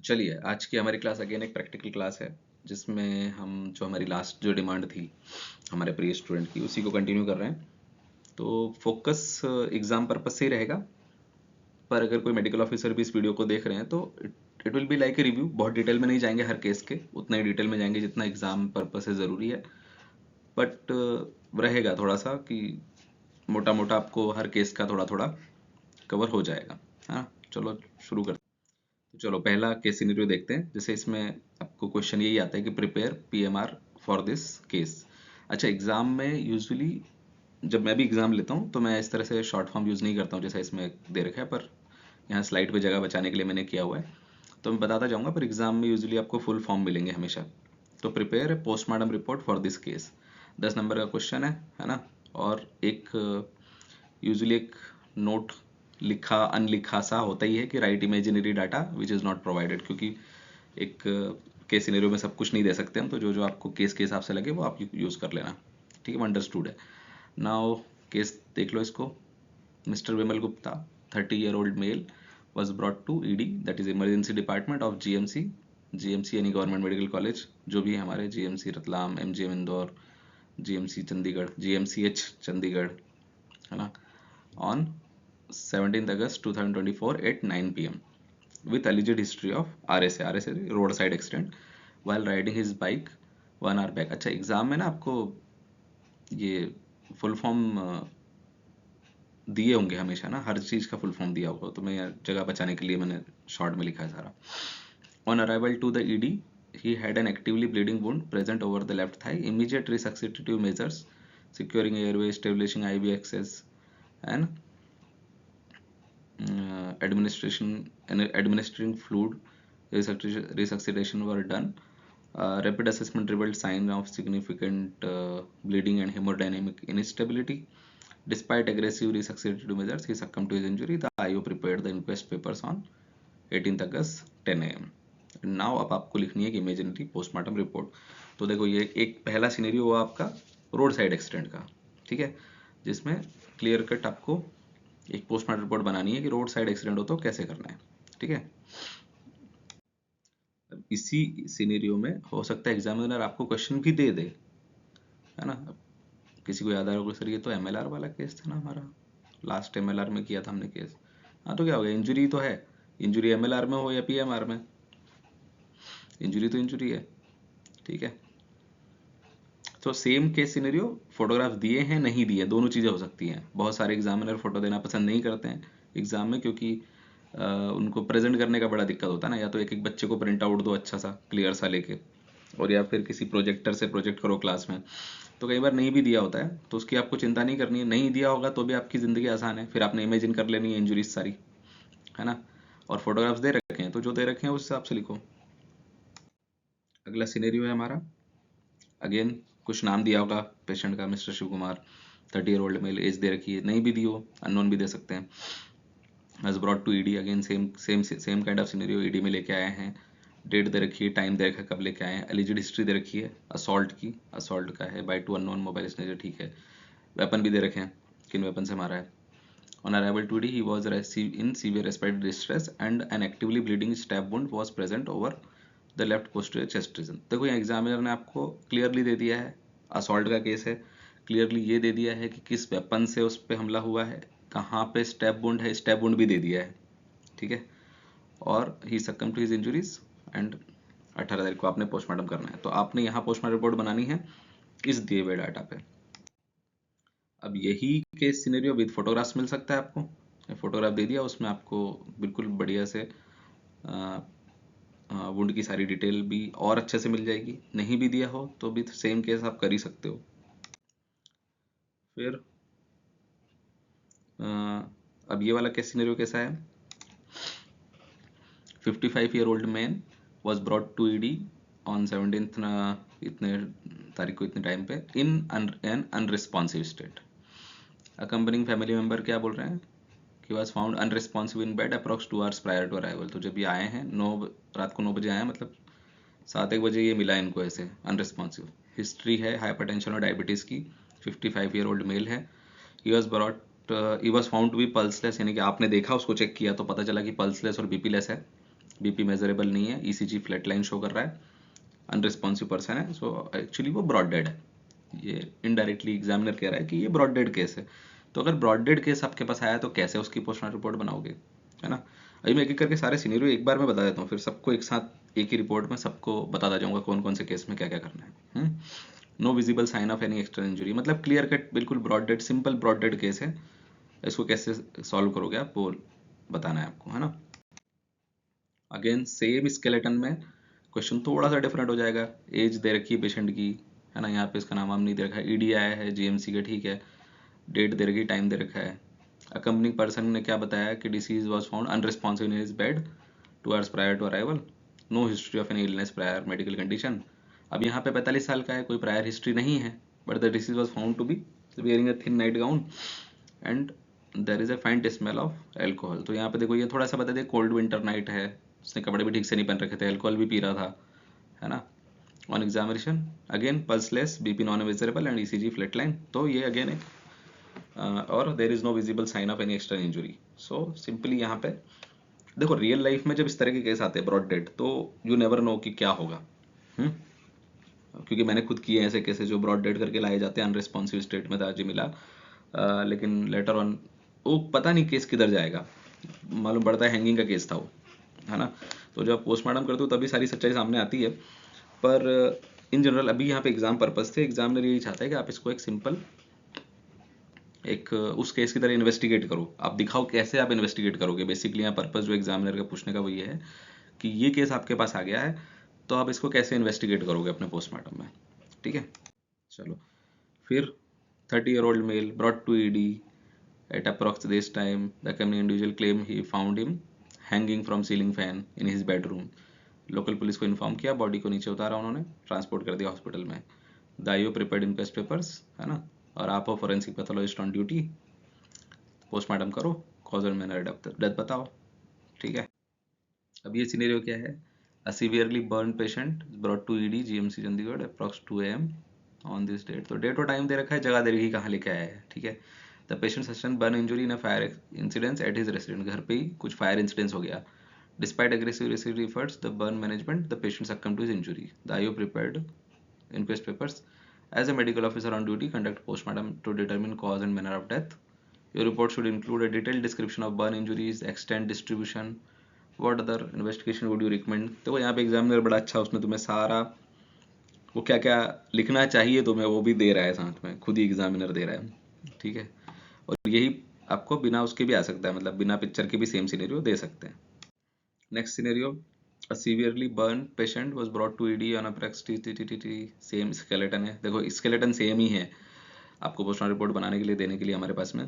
तो चलिए आज की हमारी क्लास अगेन एक प्रैक्टिकल क्लास है जिसमें हम जो हमारी लास्ट जो डिमांड थी हमारे प्रिय स्टूडेंट की उसी को कंटिन्यू कर रहे हैं। तो फोकस एग्जाम पर्पस से ही रहेगा, पर अगर कोई मेडिकल ऑफिसर भी इस वीडियो को देख रहे हैं तो it will be like a review. बहुत डिटेल में नहीं जाएंगे हर केस के, उतना ही डिटेल में जाएंगे जितना एग्जाम पर्पस से ज़रूरी है। बट रहेगा थोड़ा सा कि मोटा मोटा आपको हर केस का थोड़ा थोड़ा कवर हो जाएगा। हाँ चलो शुरू करते हैं। तो चलो पहला केस सिनेरियो देखते हैं। जैसे इसमें आपको क्वेश्चन यही आता है कि prepare PMR for this case. अच्छा, एग्जाम में यूजुअली जब मैं भी एग्जाम लेता हूँ तो मैं इस तरह से शॉर्ट फॉर्म यूज़ नहीं करता हूँ जैसा इसमें दे रखा है, पर यहाँ स्लाइड पे जगह बचाने के लिए मैंने किया हुआ है तो मैं बताता जाऊँगा। पर एग्जाम में यूजुअली आपको फुल फॉर्म मिलेंगे हमेशा। तो प्रिपेयर है postmortem report for this case, 10 number का क्वेश्चन है ना। और एक यूजुअली एक नोट लिखा अनलिखा सा होता ही है कि right imaginary data which is not provided, क्योंकि एक केस सिनेरियो में सब कुछ नहीं दे सकते हम, तो जो जो आपको केस के हिसाब से लगे वो आप यूज़ कर लेना। ठीक है, अंडरस्टूड है। नाउ केस देख लो इसको। Mister Vimal Gupta 30-year-old male was brought to ED, that is emergency department of GMC. GMC यानी गवर्नमेंट मेडिकल कॉलेज, जो भी है हमारे GMC Ratlam, MGM Indore, GMC Chandigarh, GMCH Chandigarh, है ना, on 17th August 2024 at 9 p.m. with alleged history of RSA roadside accident while riding his bike 1 hour back। अच्छा, exam में ना आपको ये फुल फॉर्म दिए होंगे हमेशा ना, हर चीज़ का फुल फॉर्म दिया होगा, तो मैं यार जगह बचाने के लिए मैंने शॉर्ट में लिखा है सारा। On arrival to the ED he had an actively bleeding wound present over the left thigh. Immediate resuscitative measures, securing airway, establishing IV access, and administering fluid resuscitation were done. Rapid assessment revealed signs of significant bleeding and hemodynamic instability. Despite aggressive resuscitative measures, he succumbed to his injury. The IO prepared the inquest papers on 18th August 10 AM. Now अब आपको लिखनी है कि imaginary postmortem report. तो देखो ये एक पहला सिनेरियो हुआ आपका रोड साइड एक्सीडेंट का, ठीक है, जिसमें क्लियर कट आपको एक पोस्टमार्टम रिपोर्ट बनानी है कि रोड साइड एक्सीडेंट हो तो कैसे करना है। ठीक है, इसी सिनेरियो में हो सकता है एग्जामिनर आपको क्वेश्चन भी दे दे, है ना। अब किसी को याद आ रहा होगा, सर ये तो एमएलआर वाला केस था ना हमारा, लास्ट एमएलआर में किया था हमने केस। हाँ तो क्या हो गया, इंजरी तो है, इंजरी एमएलआर में हो या पीएमआर में, इंजरी तो इंजरी है। ठीक है, तो सेम केस सिनेरियो, फोटोग्राफ दिए हैं नहीं दिए, दोनों चीज़ें हो सकती हैं। बहुत सारे एग्जामिनर फोटो देना पसंद नहीं करते हैं एग्जाम में, क्योंकि उनको प्रेजेंट करने का बड़ा दिक्कत होता है ना। या तो एक एक बच्चे को प्रिंट आउट दो अच्छा सा क्लियर सा लेके, और या फिर किसी प्रोजेक्टर से प्रोजेक्ट करो क्लास में। तो कई बार नहीं भी दिया होता है, तो उसकी आपको चिंता नहीं करनी है। नहीं दिया होगा तो भी आपकी ज़िंदगी आसान है, फिर आपने इमेजिन कर लेनी है इंजुरीज सारी, है ना। और फोटोग्राफ्स दे रखे हैं तो जो दे रखे हैं उस हिसाब से लिखो। अगला सिनेरियो है हमारा, अगेन कुछ नाम दिया होगा पेशेंट का, mister Shiv Kumar 30-year-old male, age दे रखी है, नहीं भी दी हो अननोन भी दे सकते हैं। was brought to ED, again same kind of scenario, ED में लेके आए हैं, डेट दे रखी है, टाइम दे रखा है कब लेके आए हैं, एलिजिड हिस्ट्री दे रखी है असॉल्ट की, असॉल्ट का है बाय 2 अननोन मोबाइल स्नेचर, ठीक है। वेपन भी दे रखे हैं, किन वेपन से मारा है। On arrival to ED he was in severe respiratory distress and an actively bleeding stab wound was present over the left posterior chest region। देखो यहाँ एग्जामिनर ने आपको क्लियरली दे दिया है, असॉल्ट का केस है, क्लियरली ये दे दिया है कि किस वेपन से उस पर हमला हुआ है, कहाँ पे स्टैब वुंड है, स्टैब वुंड भी दे दिया है, ठीक है। और ही सक्कम टू हिज इंजुरीज एंड 18 तारीख को आपने पोस्टमार्टम करना है। तो आपने यहाँ पोस्टमार्टम रिपोर्ट बनानी है इस दिए हुए डाटा पे। अब यही केस सिनेरियो विद फोटोग्राफ्स मिल सकता है आपको, फोटोग्राफ दे दिया, उसमें आपको बिल्कुल बढ़िया से वुंड की सारी डिटेल भी और अच्छे से मिल जाएगी। नहीं भी दिया हो तो भी सेम केस आप कर ही सकते हो। फिर अब ये वाला केस सिनेरियो कैसा है, 55-year-old man was brought to ED on 17th इतने तारीख को इतने टाइम पे in an unresponsive state. Accompanying family member क्या बोल रहे हैं कि was found unresponsive in bed approx 2 hours prior to arrival. तो जब ये आए हैं रात को 9 बजे आए हैं, मतलब 7-1 बजे ये मिला इनको ऐसे अनरिस्पॉन्सिव। हिस्ट्री है हाइपरटेंशन और डायबिटीज़ की, 55-year-old मेल है। He was found to be pulseless, यानी कि आपने देखा उसको चेक किया तो पता चला कि पल्सलेस और बीपीलेस है। बीपी मेजरेबल नहीं है, ईसीजी फ्लैट लाइन शो कर रहा है, अनरिस्पॉन्सिव पर्सन है, सो एक्चुअली वो ब्रॉड डेड है। ये इनडायरेक्टली एग्जामिनर कह रहा है कि ये ब्रॉड डेड केस है। तो अगर ब्रॉड डेड केस आपके पास आया तो कैसे उसकी पोस्टमार्टम रिपोर्ट बनाओगे, है ना। अभी मैं एक एक करके सारे सीनेरियो एक बार में बता देता हूँ, फिर सबको एक साथ एक ही रिपोर्ट में सबको बताता जाऊंगा कौन कौन से केस में क्या क्या करना है। No visible sign of any external injury, मतलब क्लियर कट बिल्कुल brought dead, simple brought dead case है, इसको कैसे सॉल्व करोगे आप वो बताना है आपको, है ना। अगेन सेम स्केलेटन में क्वेश्चन थोड़ा सा डिफरेंट हो जाएगा। एज दे रखी है पेशेंट की, है ना, यहाँ पे इसका नाम वाम नहीं दे रखा है, ईडी आया है जीएमसी का, ठीक है, डेट दे रखी, टाइम दे रखा है। अकम्पनिंग पर्सन ने क्या बताया कि deceased was found unresponsive in his bed 2 hours prior to arrival, no history of any illness prior medical condition. अब यहाँ पे 45 साल का है, कोई प्रायर हिस्ट्री नहीं है, but the deceased was found to be wearing a thin night gown and there is a faint smell of alcohol. तो यहाँ पे देखो ये थोड़ा सा बता दे, कोल्ड विंटर नाइट है, उसने कपड़े भी ठीक से नहीं पहन रखे थे, एल्कोहल भी पी रहा था, है ना। On examination again pulseless, BP non visible and ECG flat line, तो ये अगेन एक और there is no visible sign of any external injury. So simply यहाँ पे देखो, रियल लाइफ में जब इस तरह के केस आते हैं ब्रॉड डेड, तो यू नेवर नो कि क्या होगा। क्योंकि मैंने खुद किए ऐसे केसेस जो ब्रॉड डेड करके लाए जाते हैं, अनरिस्पॉन्सिव स्टेट में था, आज मिला, लेकिन लेटर ऑन वो पता नहीं केस किधर जाएगा, मालूम पड़ता है हैंगिंग का केस था वो, है ना। तो जब पोस्टमार्टम करते हो तभी सारी सच्चाई सामने आती है। पर इन जनरल अभी यहाँ पे एग्जाम पर्पज थे, एग्जामिनर यही चाहता है कि आप इसको एक सिंपल एक उस केस की तरह इन्वेस्टिगेट करो, आप दिखाओ कैसे आप इन्वेस्टिगेट करोगे। बेसिकली यहाँ पर्पज जो एग्जामिनर का पूछने का वो ये है कि ये केस आपके पास आ गया है, तो आप इसको कैसे इन्वेस्टिगेट करोगे अपने पोस्टमार्टम में, ठीक है। चलो फिर 30-year-old male brought to ED at approx this time. The company individual claim he found him hanging from ceiling fan in his bedroom. Local police को इन्फॉर्म किया, बॉडी को नीचे उतारा उन्होंने, ट्रांसपोर्ट कर दिया हॉस्पिटल में। The IO prepared inquest papers, है ना, और आप हो forensic pathologist on duty, postmortem करो, cause and manner of death बताओ, ठीक है। अब ये सिनेरियो क्या है, a severely burn patient brought to ED GMC Chandigarh approx 2 AM on this date. तो डेट और टाइम दे रखा है, जगह दे रखी कहाँ लेके आया है, ठीक है। The patient sustain burn injury in a fire incidence at his resident, घर पे ही कुछ फायर इंसिडेंस हो गया। Despite aggressive receive efforts the burn management the patient succumb to his injury. The IO prepared inquest papers as a medical officer on duty conduct postmortem to determine cause and manner of death. Your report should include a detailed description of burn injuries, extent, distribution. What other investigation would you recommend? तो यहाँ पे examiner बड़ा अच्छा, उसने तुम्हें सारा वो क्या क्या लिखना चाहिए तुम्हें वो भी दे रहा है साथ में, खुद ही एग्जामिनर दे रहा है, ठीक है। और यही आपको बिना उसके भी आ सकता है, मतलब बिना पिक्चर के भी सेम सिनेरियो दे सकते हैं। Next scenario, a severely burned patient was brought to ED on a same skeleton है, देखो स्केलेटन सेम ही है, आपको पोस्टमार्टम रिपोर्ट बनाने के लिए देने के लिए हमारे पास में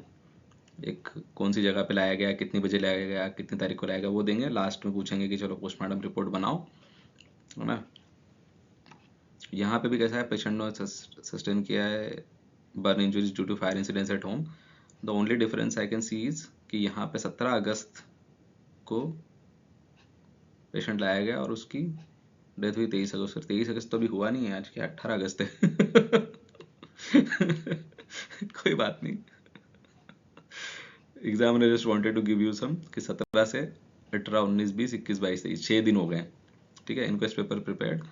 एक कौन सी जगह पे लाया गया, कितनी बजे लाया गया, कितनी तारीख को लाया गया, वो देंगे। लास्ट में पूछेंगे कि चलो पोस्टमार्टम रिपोर्ट बनाओ, है ना। यहाँ पे भी कैसा है, पेशेंट ने सस्टेन किया है burn injuries due to fire incidence at home. The only difference I can see is कि यहाँ पे 17 अगस्त को पेशेंट लाया गया और उसकी डेथ हुई 23 अगस्त। 23 अगस्त तो अभी हुआ नहीं है, आज क्या 18 अगस्त है। कोई बात नहीं, examiner just wanted to give you some कि 17 से 18, 19, 20, 21, 22, 23 6 दिन हो गए, ठीक है। इनक्वेस्ट पेपर प्रिपेयर्ड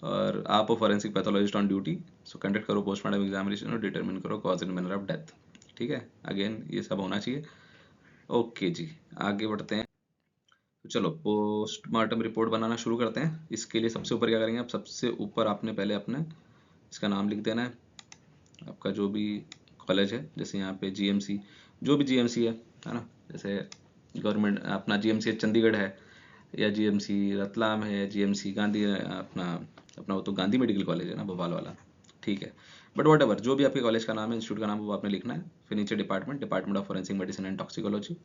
और आप हो forensic pathologist on duty, so conduct करो पोस्टमार्टम एग्जामिनेशन और डिटरमिन करो cause and manner of death, ठीक है। अगेन ये सब होना चाहिए। ओके जी, आगे बढ़ते हैं। तो चलो पोस्टमार्टम रिपोर्ट बनाना शुरू करते हैं। इसके लिए सबसे ऊपर क्या करेंगे आप, सबसे ऊपर आपने पहले अपने इसका नाम लिख देना है, आपका जो भी कॉलेज है, जैसे यहाँ पे जीएमसी, जो भी जीएमसी है ना, जैसे गवर्नमेंट अपना जीएमसी चंडीगढ़ है, या जीएमसी रतलाम है, जीएमसी गांधी अपना अपना वो तो गांधी मेडिकल कॉलेज है ना, भोपाल वाला, ठीक है। बट वट एवर जो भी आपके कॉलेज का नाम है, इंस्टीट्यूट का नाम है, वो आपने लिखना है। फिर नीचे department of forensic medicine and toxicology,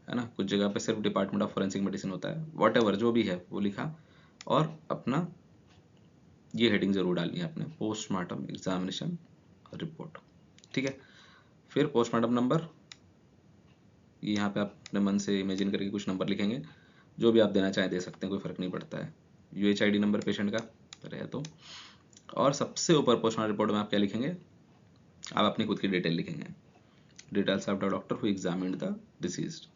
है ना, कुछ जगह पे सिर्फ डिपार्टमेंट ऑफ फॉरेंसिक मेडिसिन होता है, वट एवर जो भी है वो लिखा। और अपना ये हेडिंग जरूर डालनी है आपने, पोस्टमार्टम एग्जामिनेशन रिपोर्ट, ठीक है। फिर पोस्टमार्टम नंबर, यहाँ पे आप अपने मन से इमेजिन करके कुछ नंबर लिखेंगे, जो भी आप देना चाहें दे सकते हैं, कोई फर्क नहीं पड़ता है। UHID नंबर पेशेंट का रहे तो। और सबसे ऊपर पोस्टमार्टम रिपोर्ट में आप क्या लिखेंगे, आप अपनी खुद की डिटेल लिखेंगे, details of the doctor who examined the deceased,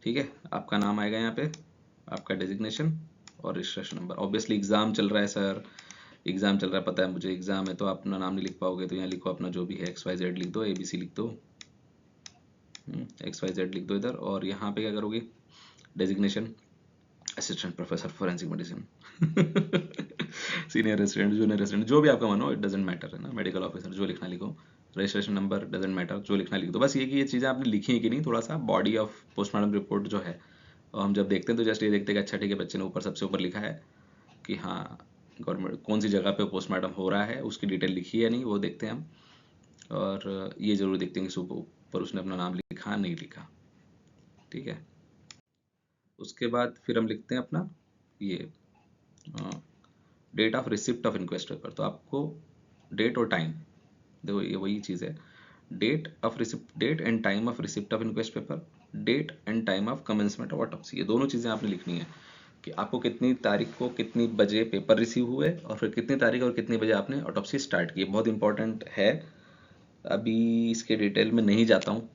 ठीक है। आपका नाम आएगा यहाँ पे, आपका डेजिग्नेशन और रजिस्ट्रेशन नंबर। ऑब्वियसली एग्ज़ाम चल रहा है सर, एग्ज़ाम चल रहा है, पता है मुझे एग्ज़ाम है, तो आप अपना नाम नहीं लिख पाओगे, तो यहाँ लिखो अपना जो भी है, XYZ लिख दो, ABC लिख दो, XYZ लिख दो इधर। और यहाँ पे क्या करोगे, designation assistant professor forensic medicine senior resident, junior resident, जो भी आपका मानो, इट डजेंट मैटर, है ना, मेडिकल ऑफिसर जो लिखना लिखो, रजिस्ट्रेशन नंबर डजेंट मैटर, जो लिखना लिख दो। बस ये कि ये चीज़ें आपने लिखी है कि नहीं, थोड़ा सा बॉडी ऑफ पोस्टमार्टम रिपोर्ट जो है, और हम जब देखते हैं तो जस्ट ये देखते हैं कि अच्छा ठीक है, बच्चे ने ऊपर सबसे ऊपर लिखा है कि हाँ गवर्नमेंट कौन सी जगह पे पोस्टमार्टम हो रहा है, उसकी डिटेल लिखी है नहीं, वो देखते हैं हम। और ये जरूर देखते हैं कि सुबह ऊपर उसने अपना नाम लिखा नहीं लिखा, ठीक है। उसके बाद फिर हम लिखते हैं अपना ये date of receipt of inquest paper. तो आपको डेट और टाइम, देखो ये वही चीज़ है, date of receipt, date and time of receipt of inquest paper, date and time of commencement of autopsy, ये दोनों चीज़ें आपने लिखनी है कि आपको कितनी तारीख को कितनी बजे पेपर रिसीव हुए, और फिर कितनी तारीख और कितनी बजे आपने ऑटोप्सी स्टार्ट की। बहुत इंपॉर्टेंट है, अभी इसके डिटेल में नहीं जाता हूँ,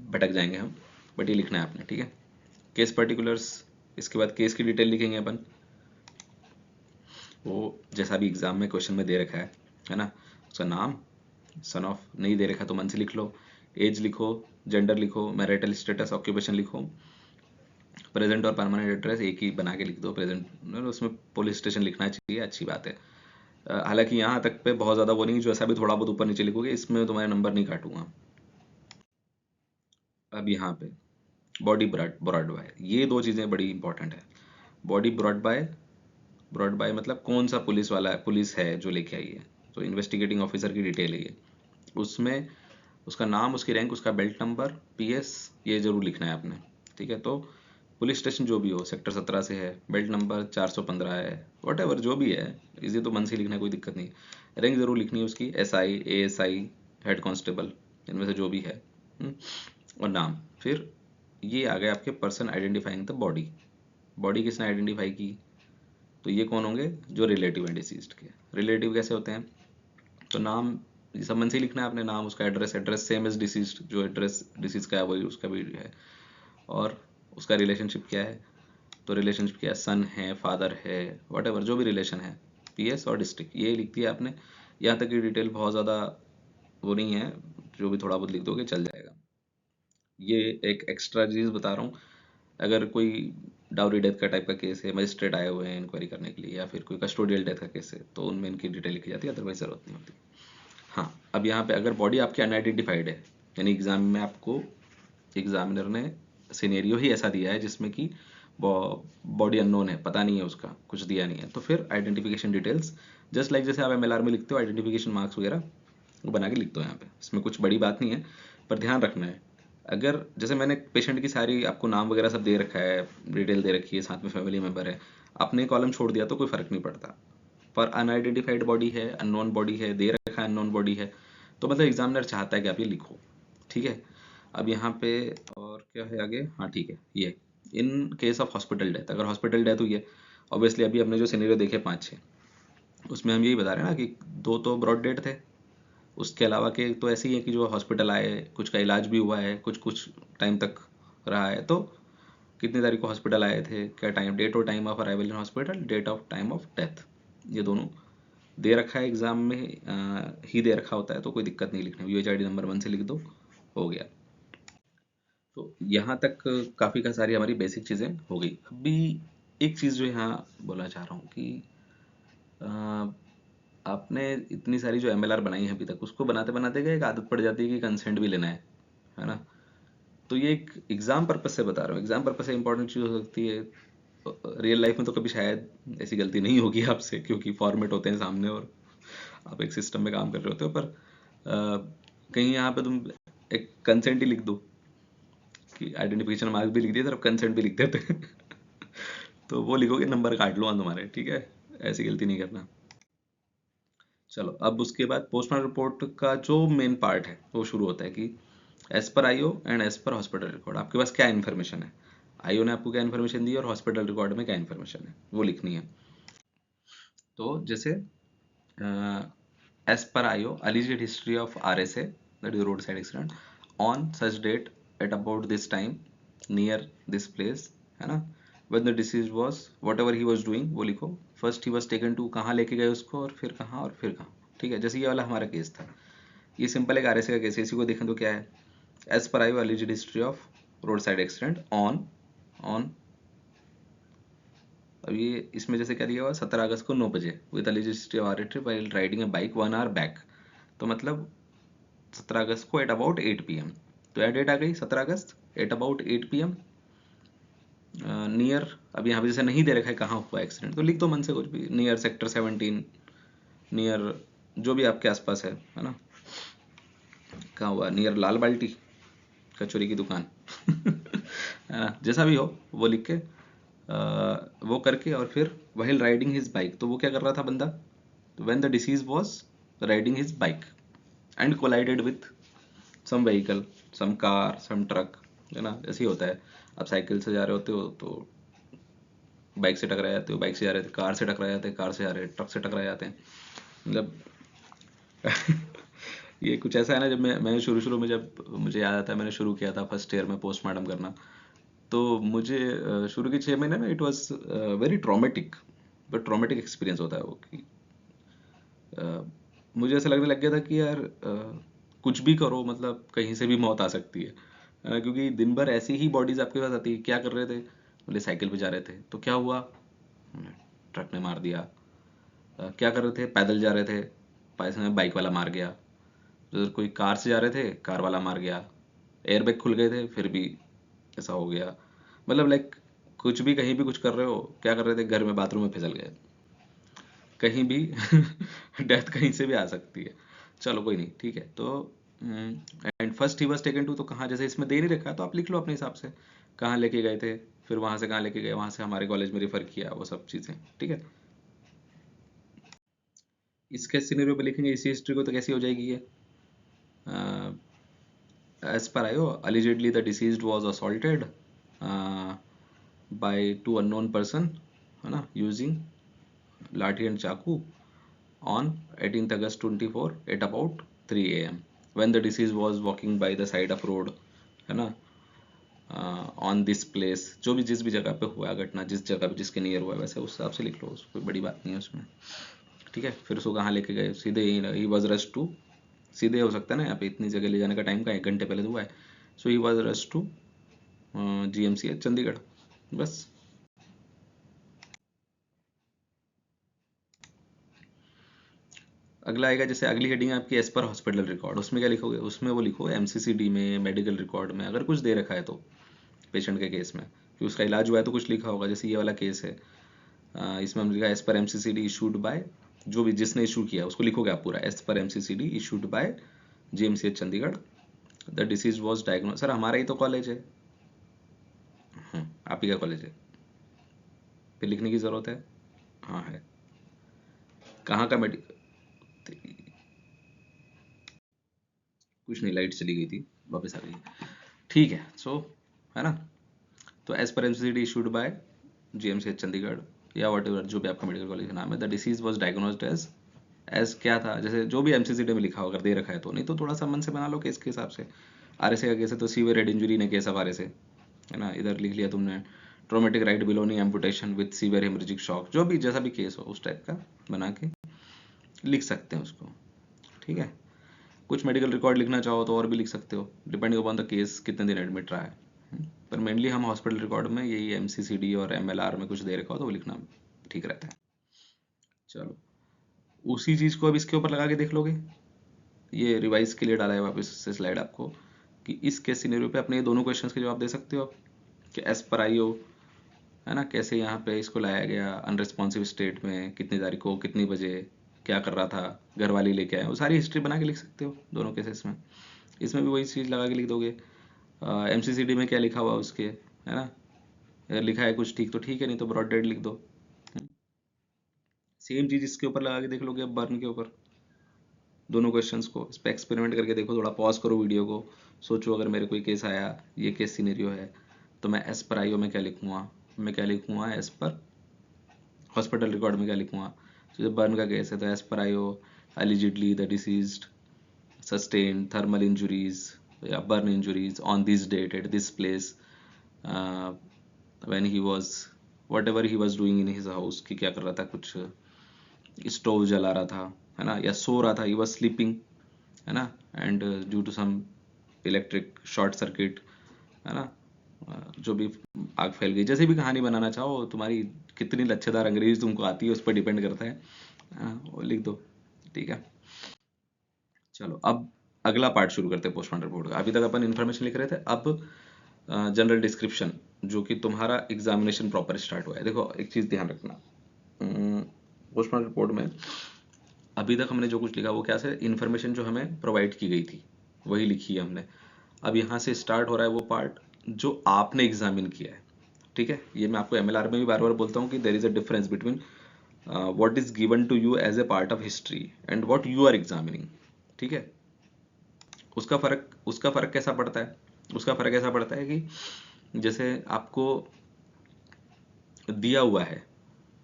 भटक जाएंगे हम, बट ये लिखना है आपने, ठीक है। केस पर्टिकुलर्स, इसके बाद केस की डिटेल लिखेंगे अपन, वो जैसा भी एग्जाम में क्वेश्चन में दे रखा है ना, उसका नाम, सन ऑफ नहीं दे रखा तो मन से लिख लो, एज लिखो, जेंडर लिखो, मैरिटल स्टेटस, ऑक्यूपेशन लिखो, प्रेजेंट और परमानेंट एड्रेस एक ही बना के लिख दो, प्रेजेंट उसमें पुलिस स्टेशन लिखना चाहिए, अच्छी बात है। हालांकि यहाँ तक पे बहुत ज़्यादा वो नहीं, जो ऐसा भी थोड़ा बहुत ऊपर नीचे लिखोगे, इसमें तुम्हारे नंबर नहीं काटूंगा। अब यहाँ पे बॉडी ब्रॉड बाय, ये दो चीज़ें बड़ी इंपॉर्टेंट है। Body brought by, brought by मतलब कौन सा पुलिस वाला है, पुलिस है जो लेके आई है, तो इन्वेस्टिगेटिंग ऑफिसर की डिटेल है ये, उसमें उसका नाम, उसकी रैंक, उसका बेल्ट नंबर, PS, ये जरूर लिखना है आपने, ठीक है। तो पुलिस स्टेशन जो भी हो, सेक्टर 17 से है, बेल्ट नंबर 415 है, वट एवर जो भी है, इसे तो मन से लिखना है, कोई दिक्कत नहीं। रैंक जरूर लिखनी है उसकी, SI, ASI, हेड कांस्टेबल, इनमें से जो भी है, और नाम। फिर ये आ गए आपके person identifying the body, body किसने आइडेंटिफाई की, तो ये कौन होंगे, जो रिलेटिव हैं डिसीज्ड के। रिलेटिव कैसे होते हैं, तो नाम ये सब मन से ही लिखना है आपने, नाम, उसका address, address same as deceased, जो एड्रेस डिसीज का है वही उसका भी है, और उसका रिलेशनशिप क्या है, तो रिलेशनशिप क्या है, सन है, फादर है, वट एवर जो भी रिलेशन है, PS और डिस्ट्रिक्ट, ये लिख दिया आपने। यहाँ तक की डिटेल बहुत ज़्यादा वो नहीं है, जो भी थोड़ा बहुत लिख दोगे चल जाएगा। ये एक एक्स्ट्रा चीज़ बता रहा हूँ, अगर कोई डाउरी डेथ का टाइप का केस है, मजिस्ट्रेट आए हुए हैं इंक्वायरी करने के लिए, या फिर कोई कस्टोडियल डेथ का केस है, तो उनमें इनकी डिटेल लिखी जाती है, अदरवाइज ज़रूरत नहीं होती। हाँ, अब यहाँ पे अगर बॉडी आपकी अनआइडेंटिफाइड है, यानी एग्जाम में आपको एग्जामिनर ने सिनेरियो ही ऐसा दिया है जिसमें कि बॉडी अननोन है, पता नहीं है उसका, कुछ दिया नहीं है, तो फिर आइडेंटिफिकेशन डिटेल्स, जस्ट लाइक जैसे आप MLR में लिखते हो आइडेंटिफिकेशन मार्क्स वगैरह, वो बना के लिख दो यहाँ पे, इसमें कुछ बड़ी बात नहीं है। पर ध्यान रखना है, अगर जैसे मैंने पेशेंट की सारी आपको नाम वगैरह सब दे रखा है, डिटेल दे रखी है, साथ में फैमिली मेम्बर है, आपने कॉलम छोड़ दिया तो कोई फर्क नहीं पड़ता। पर अनआइडेंटिफाइड बॉडी है, अननोन बॉडी है, दे रखा है अननोन बॉडी है, तो मतलब एग्जामिनर चाहता है कि आप ये लिखो, ठीक है। अब यहाँ पे और क्या है आगे, हाँ ठीक है, ये in case of hospital death, अगर हॉस्पिटल डेथ हुई है, ऑब्वियसली अभी हमने जो सिनेरियो देखे 5-6, उसमें हम यही बता रहे हैं ना कि 2 तो ब्रॉड डेट थे, उसके अलावा के तो ऐसे ही है कि जो हॉस्पिटल आए, कुछ का इलाज भी हुआ है, कुछ कुछ टाइम तक रहा है, तो कितनी तारीख को हॉस्पिटल आए थे, क्या टाइम, डेट और time of arrival in hospital, date of time of death, ये दोनों दे रखा है एग्जाम में, ही दे रखा होता है, तो कोई दिक्कत नहीं लिखने, UHID नंबर 1 से लिख दो, हो गया। तो यहाँ तक काफ़ी का सारी हमारी बेसिक चीज़ें हो गई। अभी एक चीज़ जो यहाँ बोलना चाह रहा हूँ कि अ, आपने इतनी सारी जो MLR बनाई है अभी तक, उसको बनाते बनाते क्या एक आदत पड़ जाती है कि कंसेंट भी लेना है ना। तो ये एक एग्जाम पर्पज से बता रहा हूँ, एग्जाम पर्पज से इंपॉर्टेंट चीज़ हो सकती है, रियल लाइफ में तो कभी शायद ऐसी गलती नहीं होगी आपसे, क्योंकि फॉर्मेट होते हैं सामने और आप एक सिस्टम में काम कर रहे होते हो, पर कहीं यहाँ पे तुम एक कंसेंट ही लिख दो कि आइडेंटिफिकेशन मार्क्स भी लिख दिए, तरफ कंसेंट भी लिख देते तो वो लिखोगे नंबर काट लो तुम्हारे, ठीक है, ऐसी गलती नहीं करना। चलो, अब उसके बाद पोस्टमार्टम रिपोर्ट का जो मेन पार्ट है वो शुरू होता है कि as per IO and as per hospital record आपके पास क्या इन्फॉर्मेशन है, IO ने आपको क्या इन्फॉर्मेशन दी है और हॉस्पिटल रिकॉर्ड में क्या इन्फॉर्मेशन है वो लिखनी है। तो जैसे as per IO alleged history of RSA, that is roadside accident, on such date at about this time near this place, है ना, when the deceased was whatever he was doing वो लिखो। First he was taken to, कहाँ लेके गए उसको, और फिर कहाँ, और फिर कहाँ। ठीक है, जैसे ये वाला हमारा केस था, ये सिंपल एक आरएसए का केस है। इसी को देखें तो क्या है, as per I alleged history of road side accident on अब ये इसमें जैसे क्या दिया हुआ, 17 अगस्त को 9 बजे with alleged history of RAT while riding A bike 1 hour back. तो मतलब 17 अगस्त को एट अबाउट 8 PM। तो यह डेट आ गई 17 अगस्त एट अबाउट 8 PM नियर। अब यहाँ पे जैसे नहीं दे रखा है कहाँ हुआ एक्सीडेंट, तो लिख दो मन से कुछ भी, नियर सेक्टर 17, नियर जो भी आपके आसपास है ना। कहाँ हुआ, नियर लाल बाल्टी कचौरी की दुकान है ना, जैसा भी हो वो लिख के वो करके, और फिर व्हाइल राइडिंग हिज बाइक, तो वो क्या कर रहा था बंदा, when the deceased was riding his bike and collided with some vehicle, some car, some truck, है ना, ऐसे ही होता है। आप साइकिल से जा रहे होते हो तो बाइक से टकरा जाते हो, बाइक से जा रहे थे कार से टकरा जाते हैं, कार से जा रहे ट्रक से टकरा जाते हैं, मतलब ये कुछ ऐसा है ना। जब मैं शुरू शुरू में, जब मुझे याद आता है मैंने शुरू किया था फर्स्ट ईयर में पोस्टमार्टम करना, तो मुझे शुरू के 6 महीने में it was very traumatic, but traumatic experience होता है वो कि मुझे ऐसा लगने लग गया था कि यार कुछ भी करो, मतलब कहीं से भी मौत आ सकती है ना, क्योंकि दिन भर ऐसी ही बॉडीज आपके पास आती है। क्या कर रहे थे, बोले साइकिल पे जा रहे थे, तो क्या हुआ, ट्रक ने मार दिया। क्या कर रहे थे, पैदल जा रहे थे, पैसे में बाइक वाला मार गया। तो कोई कार से जा रहे थे, कार वाला मार गया। एयरबैग खुल गए थे, फिर भी ऐसा हो गया। मतलब लाइक कुछ भी कहीं भी कुछ कर रहे हो, क्या कर रहे थे, घर में बाथरूम में फिसल गए, कहीं भी डेथ कहीं से भी आ सकती है। चलो कोई नहीं, ठीक है। तो and first he was taken to, तो कहाँ, जैसे इसमें दे नहीं रखा है तो आप लिख लो अपने हिसाब से, कहाँ लेके गए थे, फिर वहां से कहाँ लेके गए, वहां से हमारे कॉलेज में रिफर किया, वो सब चीज़ें, ठीक है। इसके सिनेरियो पे लिखेंगे इसी हिस्ट्री को, तो कैसी हो जाएगी ये, एज पर आयो allegedly the deceased was assaulted by two unknown person, है ना, using लाठी एंड चाकू on 18th August 24 at about 3 AM when the deceased was walking by the side of road, है ना, ऑन दिस प्लेस, जो भी जिस भी जगह पे हुआ घटना, जिस जगह पे जिसके नियर हुआ है, वैसे उस हिसाब से लिख लो, उस कोई बड़ी बात नहीं है उसमें, ठीक है। फिर उसको कहाँ लेके गए, सीधे ही वॉज रश टू, सीधे हो सकता है ना, यहाँ पे इतनी जगह ले जाने का टाइम का 1 घंटे पहले तो हुआ है। So he was rush to GMCH Chandigarh, बस। अगला आएगा, जैसे अगली हेडिंग है आपकी एज पर हॉस्पिटल रिकॉर्ड, उसमें क्या लिखोगे, उसमें वो लिखो MCCD में, मेडिकल रिकॉर्ड में अगर कुछ दे रखा है तो, पेशेंट के केस में कि उसका इलाज हुआ है तो कुछ लिखा होगा। जैसे ये वाला केस है, इसमें हम लिखा as per MCCD issued bye, जो भी जिसने इशू किया उसको लिखोगे आप पूरा, as per MCCD issued by GMCH Chandigarh, the deceased was diagnosed. Sir हमारा ही तो कॉलेज है, आप ही का कॉलेज है, फिर लिखने की ज़रूरत है, हाँ है। कहाँ का मेडिकल, कुछ नहीं, लाइट चली गई थी, वापस आ गई, ठीक है। सो है ना, तो as per MCCD issued by GMCH Chandigarh या वट एवर जो भी आपका मेडिकल कॉलेज का नाम है, the deceased was diagnosed as क्या था, जैसे जो भी MCCD में लिखा हो अगर दे रखा है तो, नहीं तो थोड़ा सा मन से बना लो केस के हिसाब से। RSA का केस है तो सीवियर हेड इंजरी ने केस ऑफ RSA, है ना, इधर लिख लिया तुमने traumatic right below knee amputation with severe haemorrhagic shock, जो भी जैसा भी केस हो उस टाइप का बना के लिख सकते हैं उसको, ठीक है। कुछ मेडिकल रिकॉर्ड लिखना चाहो तो और भी लिख सकते हो, डिपेंडिंग अपॉन द केस कितने दिन एडमिट रहा है। पर मेनली हम हॉस्पिटल रिकॉर्ड में यही MCCD और MLR में कुछ दे रखा हो तो वो लिखना ठीक रहता है। चलो, उसी चीज़ को अब इसके ऊपर लगा के देख लोगे, ये रिवाइज के लिए डाला है वापस से स्लाइड आपको, कि इस केस सिनेरियो पे अपने ये दोनों क्वेश्चंस के जवाब दे सकते हो आप, कि एस पर आई हो, है ना, कैसे यहाँ पे इसको लाया गया अनरिस्पॉन्सिव स्टेट में, कितनी तारीख को, कितनी बजे, क्या कर रहा था, घर वाले लेके आए, वो सारी हिस्ट्री बना के लिख सकते हो दोनों केसेस में। इसमें भी वही चीज़ लगा के लिख दोगे। MCCD में क्या लिखा हुआ उसके, है ना, अगर लिखा है कुछ ठीक तो ठीक है, नहीं तो ब्रॉड डेड लिख दो। सेम चीज़ इसके ऊपर लगा के देख लोगे अब बर्न के ऊपर, दोनों क्वेश्चंस को इस पर एक्सपेरिमेंट करके देखो, थोड़ा पॉज करो वीडियो को, सोचो अगर मेरे कोई केस आया, ये केस सिनेरियो है, तो मैं एस पर आईओ में क्या लिखूँगा, मैं क्या लिखूँगा एस पर हॉस्पिटल रिकॉर्ड में क्या लिखूँगा। तो जब बर्न का केस है तो एस पर IO allegedly the deceased sustained thermal injuries या burn injuries on this date at this place uh, when he was what ever he was doing in his house, कि क्या कर रहा था, कुछ स्टोव जला रहा था, है ना, या सो रहा था, ही वॉज स्लीपिंग, है ना, and due to some electric short circuit, है ना, जो भी आग फैल गई। जैसे भी कहानी बनाना चाहो, तुम्हारी कितनी लच्छेदार अंग्रेजी तुमको आती है उस पर डिपेंड करता है, वो लिख दो, ठीक है। चलो अब अगला पार्ट शुरू करते हैं पोस्टमार्टम रिपोर्ट का। अभी तक अपन इन्फॉर्मेशन लिख रहे थे, अब जनरल डिस्क्रिप्शन, जो कि तुम्हारा एग्जामिनेशन प्रॉपर स्टार्ट हुआ है। देखो एक चीज ध्यान रखना, पोस्टमार्टम रिपोर्ट में अभी तक हमने जो कुछ लिखा वो क्या से इन्फॉर्मेशन जो हमें प्रोवाइड की गई थी वही लिखी है हमने। अब यहाँ से स्टार्ट हो रहा है वो पार्ट जो आपने एग्जामिन किया है, ठीक है। ये मैं आपको एमएलआर में भी बार बार बोलता हूँ कि there is a difference between what is given to you as a part of history and what you are examining, ठीक है। उसका फर्क कैसा पड़ता है, उसका फर्क ऐसा पड़ता है कि जैसे आपको दिया हुआ है,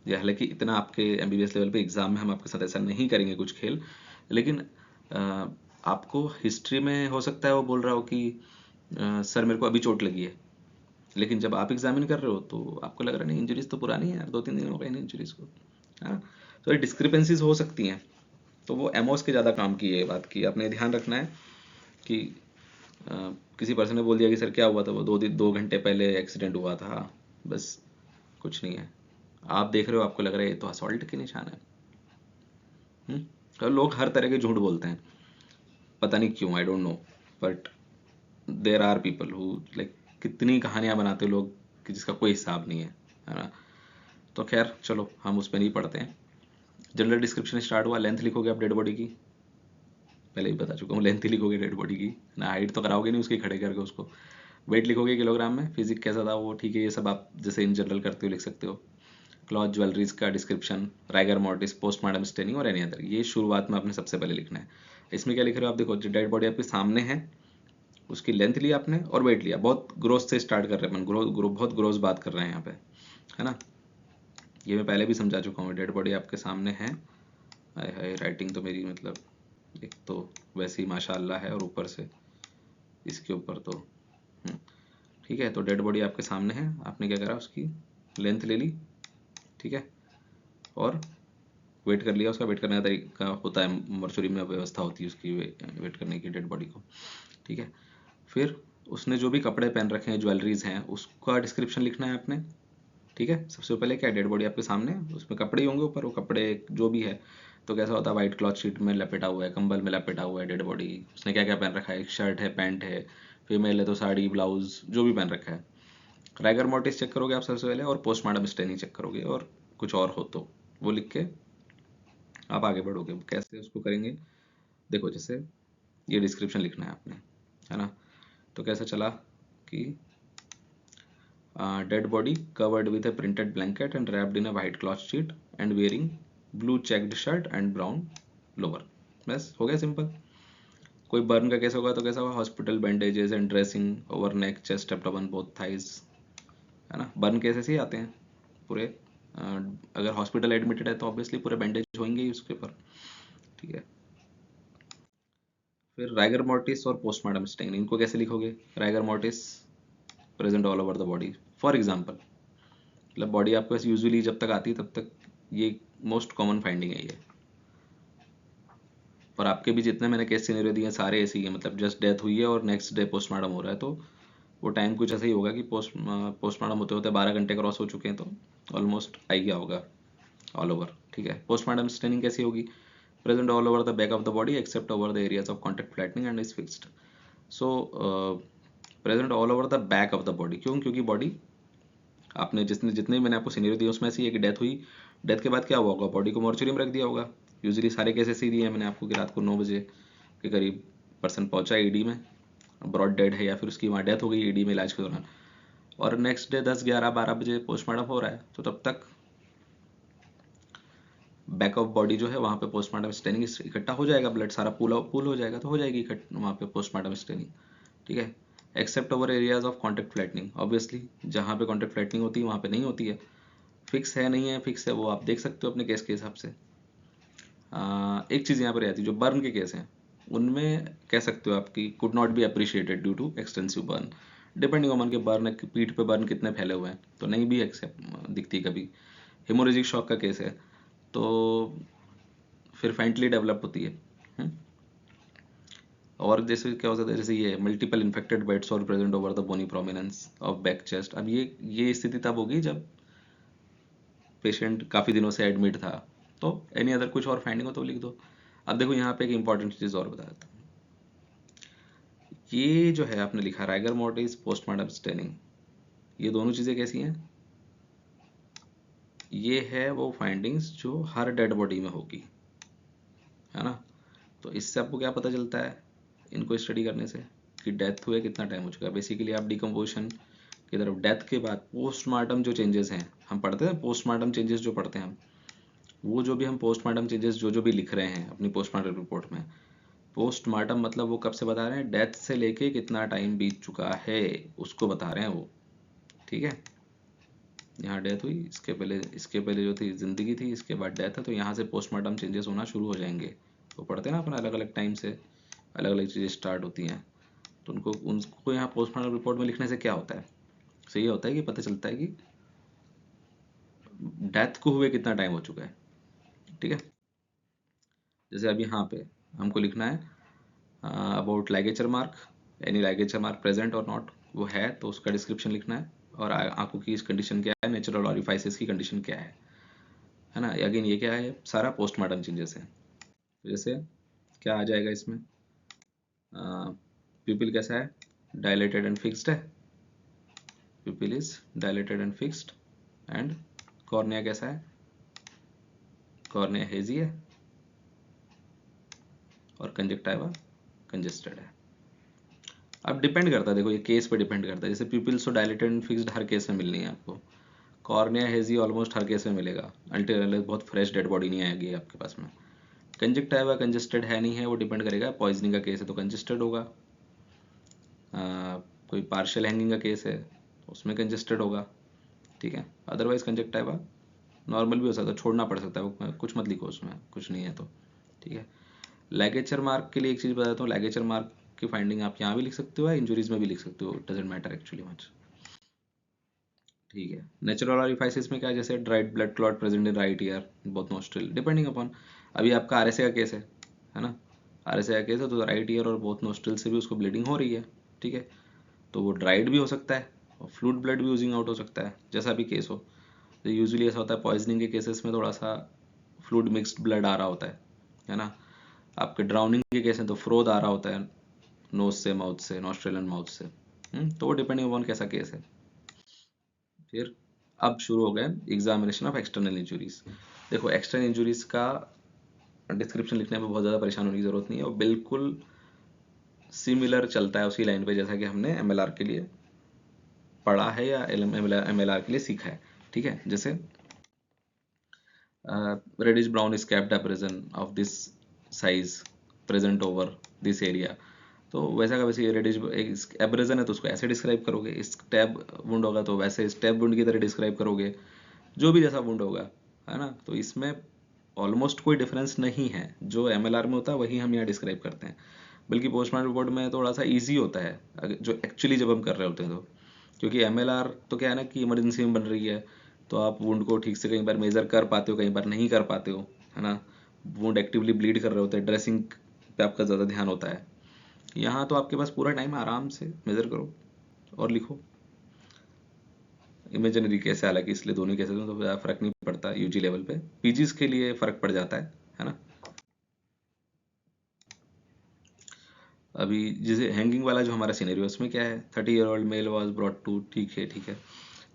या हालांकि इतना आपके एमबीबीएस लेवल पे एग्जाम में हम आपके साथ ऐसा नहीं करेंगे कुछ खेल, लेकिन आपको हिस्ट्री में हो सकता है वो बोल रहा हो कि सर मेरे को अभी चोट लगी है, लेकिन जब आप एग्जामिन कर रहे हो तो आपको लग रहा है नहीं, इंजरीज तो पुरानी है यार, 2-3 दिन हो गए इन इंजरीज को, हाँ। तो ये डिस्क्रिपेंसीज हो सकती हैं, तो वो एमओस के ज़्यादा काम की है बात की, आपने ध्यान रखना है कि किसी पर्सन ने बोल दिया कि सर क्या हुआ था, वो 2 घंटे पहले एक्सीडेंट हुआ था, बस कुछ नहीं है। आप देख रहे हो, आपको लग रहा है ये तो असॉल्ट के निशान है। तो लोग हर तरह के झूठ बोलते हैं, पता नहीं क्यों, I don't know, but there are people who like, कितनी कहानियां बनाते हैं लोग कि जिसका कोई हिसाब नहीं है ना। तो खैर चलो हम उस पर नहीं पढ़ते हैं। जनरल डिस्क्रिप्शन स्टार्ट हुआ, लेंथ लिखोगे आप डेड बॉडी की, पहले ही बता चुका हूँ, लेंथ ही लिखोगे डेड बॉडी की ना, हाइट तो कराओगे नहीं उसकी खड़े करके उसको। वेट लिखोगे किलोग्राम में, फिजिक कैसा था वो, ठीक है, ये सब आप जैसे इन जनरल करते हो लिख सकते हो। क्लॉथ ज्वेलरीज का description, rigor mortis, postmortem staining और एनी अदर, ये शुरुआत में आपने सबसे पहले लिखना है। इसमें क्या लिख रहे हो आप, देखो जो डेड बॉडी आपके सामने है उसकी लेंथ लिया आपने और वेट लिया, बहुत ग्रोथ से स्टार्ट कर रहे हैं, बहुत ग्रोथ बात कर रहे हैं यहाँ पे, है ना। ये मैं पहले भी समझा चुका हूँ, डेड बॉडी आपके सामने है, हाय हाय राइटिंग तो मेरी मतलब एक तो वैसे ही माशाल्लाह है, और ऊपर से इसके ऊपर तो ठीक है। तो डेड बॉडी आपके सामने है, आपने क्या करा, उसकी लेंथ ले ली, ठीक है, और वेट कर लिया। उसका वेट करने का तरीका होता है, मर्चुरी में व्यवस्था होती है उसकी वेट करने की डेड बॉडी को, ठीक है। फिर उसने जो भी कपड़े पहन रखे हैं, ज्वेलरीज हैं, उसका डिस्क्रिप्शन लिखना है आपने, ठीक है। सबसे पहले क्या, डेड बॉडी आपके सामने, उसमें कपड़े ही होंगे ऊपर, वो कपड़े जो भी है तो कैसा होता है, वाइट क्लॉथ शीट में लपेटा हुआ है, कंबल में लपेटा हुआ है डेड बॉडी। उसने क्या क्या पहन रखा है, एक शर्ट है, पैंट है, फीमेल है तो साड़ी ब्लाउज जो भी पहन रखा है। राइगर मोर्टिस चेक करोगे आप सबसे पहले, और पोस्टमार्टम स्टेनिंग चेक करोगे, और कुछ और हो तो वो लिख के आप आगे बढ़ोगे। कैसे उसको करेंगे, देखो जैसे ये डिस्क्रिप्शन लिखना है आपने, है ना। तो कैसे चला कि dead body covered with a printed blanket and wrapped in a white cloth sheet and wearing blue checked shirt and brown lower, बस हो गया सिंपल। कोई बर्न का केस होगा तो कैसा होगा, hospital bandages and dressing over neck chest abdomen both thighs, है ना। बर्न केस ऐसे ही आते हैं पूरे, अगर हॉस्पिटल एडमिटेड है तो ऑब्वियसली पूरे बैंडेज होंगे ही उसके ऊपर, ठीक है। फिर राइगर मोर्टिस और पोस्टमार्टम स्टेन, इनको कैसे लिखोगे, rigor mortis present all over the body, for example, मतलब बॉडी आपके पास यूजुअली जब तक आती है तब तक ये मोस्ट कॉमन फाइंडिंग है ये, और आपके भी जितने मैंने केस सिनेरियो दिए सारे ऐसे ही हैं, मतलब जस्ट डेथ हुई है और नेक्स्ट डे पोस्टमार्टम हो रहा है, तो वो टाइम कुछ ऐसा ही होगा कि पोस्टमार्टम होते होते 12 घंटे क्रॉस हो चुके हैं, तो ऑलमोस्ट आ गया होगा ऑल ओवर, ठीक है। पोस्टमार्टम स्टेनिंग कैसी होगी, present all over the back of the body except over the areas of contact flattening and is fixed. So present all over the back of the body, क्यों, क्योंकि body आपने जितने मैंने आपको सीनियर दिए उसमें से एक डेथ हुई, डेथ के बाद क्या हुआ होगा, बॉडी को मॉर्चुरी में रख दिया होगा। यूजुअली सारे केसेस ही दिए हैं मैंने आपको कि रात को 9 बजे के करीब पर्सन पहुंचा ईडी में, ब्रॉड डेड है या फिर उसकी वहाँ डेथ हो गई ईडी में इलाज के दौरान, और नेक्स्ट डे 10, 11, 12 बजे पोस्टमार्टम हो रहा है, तो तब तक बैक ऑफ बॉडी जो है वहाँ पे पोस्टमार्टम स्टेनिंग इकट्ठा हो जाएगा, ब्लड सारा पूल हो जाएगा, तो हो जाएगी वहाँ पे पोस्टमार्टम स्टेनिंग, ठीक है। Except over areas of contact flattening, obviously जहाँ पे कॉन्टेक्ट फ्लैटनिंग होती है वहाँ पे नहीं होती है। फिक्स है नहीं है, फिक्स है वो आप देख सकते हो अपने केस के हिसाब से। एक चीज़ यहाँ पर आती है, जो बर्न के केस हैं उनमें कह सकते हो आपकी could not be appreciated due to extensive burn, depending on के बर्न, पीठ पे बर्न कितने फैले हुए हैं, तो नहीं भी एक्सेप्ट दिखती कभी। हेमोरेजिक शॉक का केस है तो फिर फेंटली डेवलप होती है। और जैसे क्या हो सकता है, जैसे ये multiple infected bed sore present over the bony prominence of back chest. अब ये स्थिति तब होगी जब पेशेंट काफ़ी दिनों से एडमिट था। तो एनी अदर कुछ और फाइंडिंग हो तो लिख दो। अब देखो यहाँ पे एक इंपॉर्टेंट चीज़ और बता देता हूँ। ये जो है आपने लिखा राइगर मोर्टिस पोस्टमार्टम स्टेनिंग, ये दोनों चीज़ें कैसी हैं? ये है वो फाइंडिंग्स जो हर डेड बॉडी में होगी, है ना। तो इससे आपको क्या पता चलता है इनको स्टडी करने से, कि डेथ हुए कितना टाइम हो चुका है। बेसिकली आप डिकम्पोजिशन की तरफ, डेथ के बाद पोस्टमार्टम जो चेंजेस हैं हम पढ़ते हैं, पोस्टमार्टम चेंजेस जो पढ़ते हैं हम, वो जो भी हम पोस्टमार्टम चेंजेस जो भी लिख रहे हैं अपनी पोस्टमार्टम रिपोर्ट में, पोस्टमार्टम मतलब वो कब से बता रहे हैं, डेथ से लेके कितना टाइम बीत चुका है उसको बता रहे हैं वो, ठीक है। यहाँ डेथ हुई, इसके पहले जो थी जिंदगी थी, इसके बाद डेथ है, तो यहाँ से पोस्टमार्टम चेंजेस होना शुरू हो जाएंगे। तो पढ़ते हैं ना अपना, अलग अलग टाइम से अलग अलग चीज़ें स्टार्ट होती हैं। तो उनको यहाँ पोस्टमार्टम रिपोर्ट में लिखने से क्या होता है, सही होता है कि पता चलता है कि डेथ को हुए कितना टाइम हो चुका है, ठीक है। जैसे अब यहाँ पे हमको लिखना है about ligature mark, any ligature mark present और नॉट, वो है तो उसका डिस्क्रिप्शन लिखना है, और आंखों की इस कंडीशन क्या है, नेचुरल ऑरिफाइसिस की कंडीशन क्या है ना। अगेन ये क्या है, सारा पोस्टमार्टम चेंजेस है। तो जैसे क्या आ जाएगा इसमें, प्यूपिल कैसा है, डायलेटेड एंड फिक्स्ड है, प्यूपिल is dilated and fixed, and cornea कैसा है, कॉर्निया हेजी है, और कंजक्टिवा कंजेस्टेड है। अब डिपेंड करता है, देखो ये केस पे डिपेंड करता है। जैसे प्यूपिल्स तो dilated and fixed her case में मिलनी है आपको, कॉर्निया हेजी ऑलमोस्ट हर केस में मिलेगा, अल्टील बहुत फ्रेश डेड बॉडी नहीं आएगी आपके पास में। कंजक्टिवा कंजेस्टेड है नहीं है वो डिपेंड करेगा, पॉइजनिंग का केस है तो कंजेस्टेड होगा, कोई पार्शियल हैंगिंग का केस है तो उसमें कंजेस्टेड होगा, ठीक है। अदरवाइज कंजक्टिवा नॉर्मल भी हो सकता है, छोड़ना पड़ सकता है, कुछ मत लिखो उसमें, कुछ नहीं है तो, ठीक है। लैगेचर मार्क के लिए एक चीज़ बताता हूँ, लैगेचर मार्क की फाइंडिंग आप यहाँ भी लिख सकते हो या इंजुरीज में भी लिख सकते हो, डजेंट मैटर एक्चुअली मच, ठीक है। नेचुरल ऑरिफाइसिस में क्या है, जैसे dried blood clot present in right year, both nostril, depending upon, अभी आपका आरएसए का केस है ना, आरएसए का केस है तो राइट ईयर और बोथ नोस्ट्रिल से भी उसको ब्लीडिंग हो रही है, ठीक है। तो वो ड्राइड भी हो सकता है और फ्लूइड ब्लड भी यूजिंग आउट हो सकता है, जैसा भी केस हो। तो यूजुअली ऐसा होता है पॉइजनिंग के केसेस में थोड़ा सा फ्लूइड मिक्स्ड ब्लड आ रहा होता है ना। आपके ड्राउनिंग के केस में तो फ्रोद आ रहा होता है नोज से, माउथ से, नॉस्ट्रिल एंड माउथ से। तो वो डिपेंडिंग अपॉन कैसा केस है। फिर अब शुरू हो गए एग्जामिनेशन ऑफ एक्सटर्नल इंजुरीज। देखो एक्सटर्नल इंजुरीज का डिस्क्रिप्शन लिखने में बहुत ज़्यादा परेशान होने की ज़रूरत नहीं है, और बिल्कुल सिमिलर चलता है उसी लाइन पे जैसा कि हमने एमएलआर के लिए पढ़ा है या एमएलआर के लिए सीखा है, ठीक है। जैसे reddish brown scabbed abrasion of this size present over this area, तो वैसा का वैसे रेडिश एक एब्रेजन है तो उसको ऐसे डिस्क्राइब करोगे, स्टैब वुंड होगा तो वैसे स्टैब वुंड की तरह डिस्क्राइब करोगे, जो भी जैसा वुंड होगा, है ना। तो इसमें ऑलमोस्ट कोई डिफरेंस नहीं है, जो एमएलआर में होता है वही हम यहाँ डिस्क्राइब करते हैं, बल्कि पोस्टमार्टम रिपोर्ट में थोड़ा सा ईजी होता है जो एक्चुअली जब हम कर रहे होते हैं तो, क्योंकि एमएलआर तो क्या है ना कि इमरजेंसी में बन रही है, तो आप वुंड को ठीक से कई बार मेजर कर पाते हो, कई बार नहीं कर पाते हो, है ना। वुंड एक्टिवली ब्लीड कर रहे होते हैं, ड्रेसिंग पे आपका ज़्यादा ध्यान होता है। यहाँ तो आपके पास पूरा टाइम आराम से मेजर करो और लिखो। इमेजिनरी केस है हालांकि, इसलिए दोनों केसेस में तो ज़्यादा फर्क नहीं पड़ता यूजी लेवल पे, पीजीज के लिए फर्क पड़ जाता है ना। अभी जैसे हैंगिंग वाला जो हमारा सिनेरियो उसमें क्या है, 30-year-old male was brought to, ठीक है ठीक है।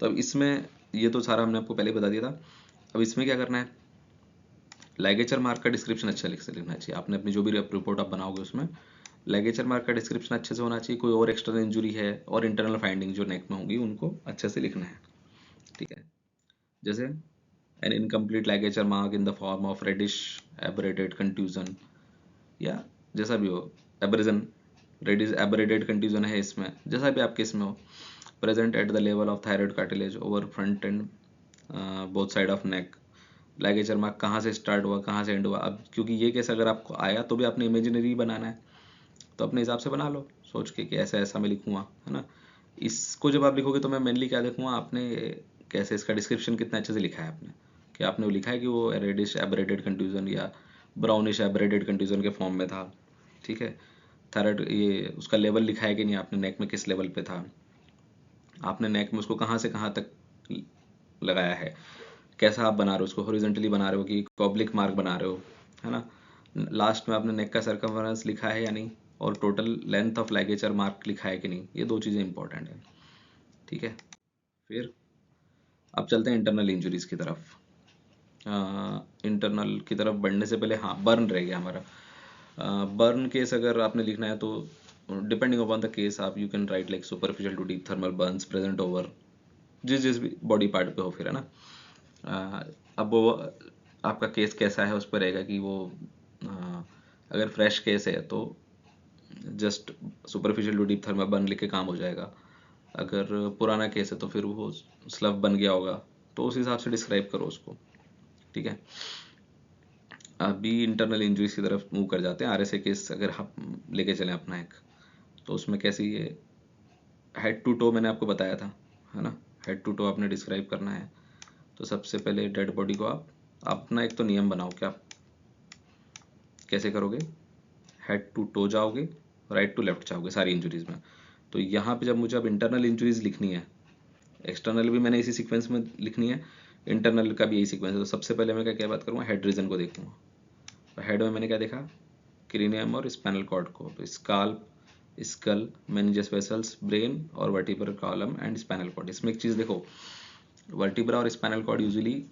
तो अब इसमें ये तो सारा हमने आपको पहले बता दिया था। अब इसमें क्या करना है, लाइगेचर मार्क का डिस्क्रिप्शन अच्छा लिखना चाहिए आपने, अपनी जो भी रिपोर्ट आप बनाओगे उसमें लाइगेचर मार्क का डिस्क्रिप्शन अच्छे से होना चाहिए। कोई और एक्सटर्नल इंजुरी है और इंटरनल फाइंडिंग जो नेक में होंगी उनको अच्छे से लिखना है, ठीक है। जैसे an incomplete ligature mark in the form of reddish abraded contusion, या जैसा भी हो, एब्रेजन, रेडिश एबरेटेड कंट्यूजन है इसमें, जैसा भी आपके इसमें हो, present at the level of thyroid cartilage over front end both side of neck. Ligature mark कहाँ से स्टार्ट हुआ कहाँ से एंड हुआ, अब क्योंकि ये केस अगर आपको आया तो भी आपने इमेजिनरी बनाना है, तो अपने हिसाब से बना लो सोच के कि ऐसा ऐसा मैं लिखूंगा, है ना। इसको जब आप लिखोगे तो मैं मेनली क्या देखूंगा, आपने कैसे इसका डिस्क्रिप्शन कितना अच्छे से लिखा है आपने, कि आपने वो लिखा है कि वो रेडिश एब्रेडेड कंट्यूजन या ब्राउनिश एब्रेडेड कंट्यूजन के फॉर्म में था, ठीक है। थायराइड ये उसका लेवल लिखा है कि नहीं, आपने नेक में किस लेवल पे था, आपने नेक में उसको कहाँ से कहाँ तक लगाया है, कैसा आप बना रहे हो उसको, हॉरिजॉन्टली बना रहे हो कि ऑब्लिक मार्क बना रहे हो, है ना। लास्ट में आपने नेक का सर्कमफेरेंस लिखा है या नहीं, और total length of ligature mark लिखा है कि नहीं, ये दो चीज़ें इंपॉर्टेंट है, ठीक है। फिर अब चलते हैं इंटरनल इंजरीज की तरफ। इंटरनल की तरफ बढ़ने से पहले हाँ, बर्न रह गया हमारा। बर्न केस अगर आपने लिखना है तो डिपेंडिंग अपॉन द केस आप you can write like superficial to deep thermal burns present over जिस जिस भी बॉडी पार्ट पे हो, फिर है ना। अब वो आपका केस कैसा है उस पर रहेगा कि वो अगर फ्रेश केस है तो just superficial to deep thermal burn लिख के काम हो जाएगा। अगर पुराना केस है तो फिर वो स्लव बन गया होगा, तो उस हिसाब से डिस्क्राइब करो उसको, ठीक है। अभी इंटरनल इंजरीज की तरफ मूव कर जाते हैं। आरएसए केस अगर हम लेके चलें अपना एक, तो उसमें कैसी ये हेड टू टो मैंने आपको बताया था, है ना। हेड टू टो आपने डिस्क्राइब करना है, तो सबसे पहले डेड बॉडी को आप अपना एक तो नियम बनाओ कि आप कैसे करोगे, हेड टू टो जाओगे, राइट टू लेफ्ट जाओगे सारी इंजरीज में। तो यहाँ पे जब मुझे अब इंटरनल इंजरीज लिखनी है, एक्सटर्नल भी मैंने इसी सीक्वेंस में लिखनी है, इंटरनल का भी यही सीक्वेंस है, तो सबसे पहले मैं क्या बात करूँगा, हेड रीजन को देखूंगा। हेड में मैंने क्या देखा, क्रीनियम और स्पाइनल कॉर्ड को, तो scalp, skull, meninges vessels, brain और vertebral column and spinal cord. इसमें एक चीज़ देखो, वर्टिब्रा और स्पाइनल कॉर्ड यूजुअली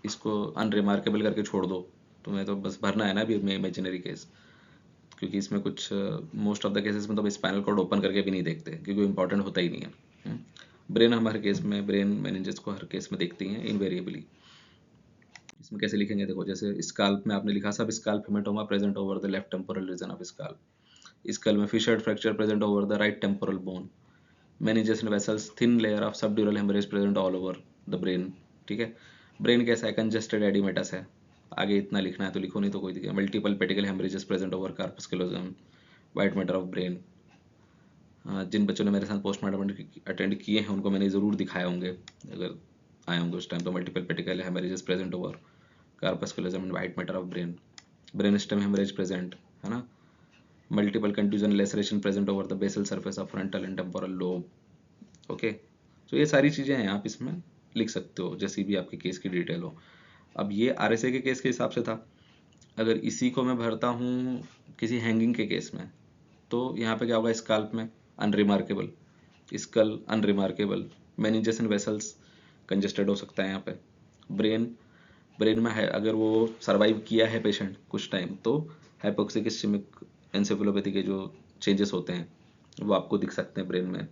इसको अनरिमार्केबल करके छोड़ दो, तुम्हें तो बस भरना है ना अभी इमेजिनरी केस, क्योंकि इसमें कुछ मोस्ट ऑफ द केसेस में तो स्पाइनल कॉर्ड ओपन करके भी नहीं देखते, क्योंकि इंपॉर्टेंट होता ही नहीं है। ब्रेन हम हर केस में, ब्रेन मेनिंजस को हर केस में देखते हैं इनवेरिएबली। इसमें कैसे लिखेंगे, देखो जैसे स्काल्प में आपने लिखा sub scalp haematoma present over the left temporal region of scalp. Skull में fissured fracture present over the right temporal bone. Meninges and vessels thin layer of subdural haemorrhage present all over the brain, ठीक है। Brain कैसा है, congested oedematous है, आगे इतना लिखना है तो लिखो, नहीं तो कोई दिक्कत। Multiple petechial haemorrhages present over corpus callosum, white matter of brain. जिन बच्चों ने मेरे साथ पोस्टमार्टम अटेंड किए हैं उनको मैंने ज़रूर दिखाए होंगे, अगर आए होंगे उस टाइम, तो multiple petechial haemorrhages present over corpus callosum and white matter of brain. Brain stem haemorrhage present, है ना। Multiple contusion laceration present over the basal surface of frontal and temporal lobe, okay. तो ये सारी चीज़ें हैं, आप इसमें लिख सकते हो जैसी भी आपके केस की डिटेल हो। अब ये आरएसए के केस के हिसाब से था। अगर इसी को मैं भरता हूँ किसी हैंगिंग के केस में, तो यहाँ पे क्या होगा, स्काल्प में unremarkable, skull unremarkable, meninges and vessels congested हो सकता है यहाँ पे। ब्रेन, ब्रेन में है अगर वो सर्वाइव किया है पेशेंट कुछ टाइम, तो हाइपोक्सिक इस्चेमिक एन्सेफेलोपैथी के जो चेंजेस होते हैं वो आपको दिख सकते हैं ब्रेन में।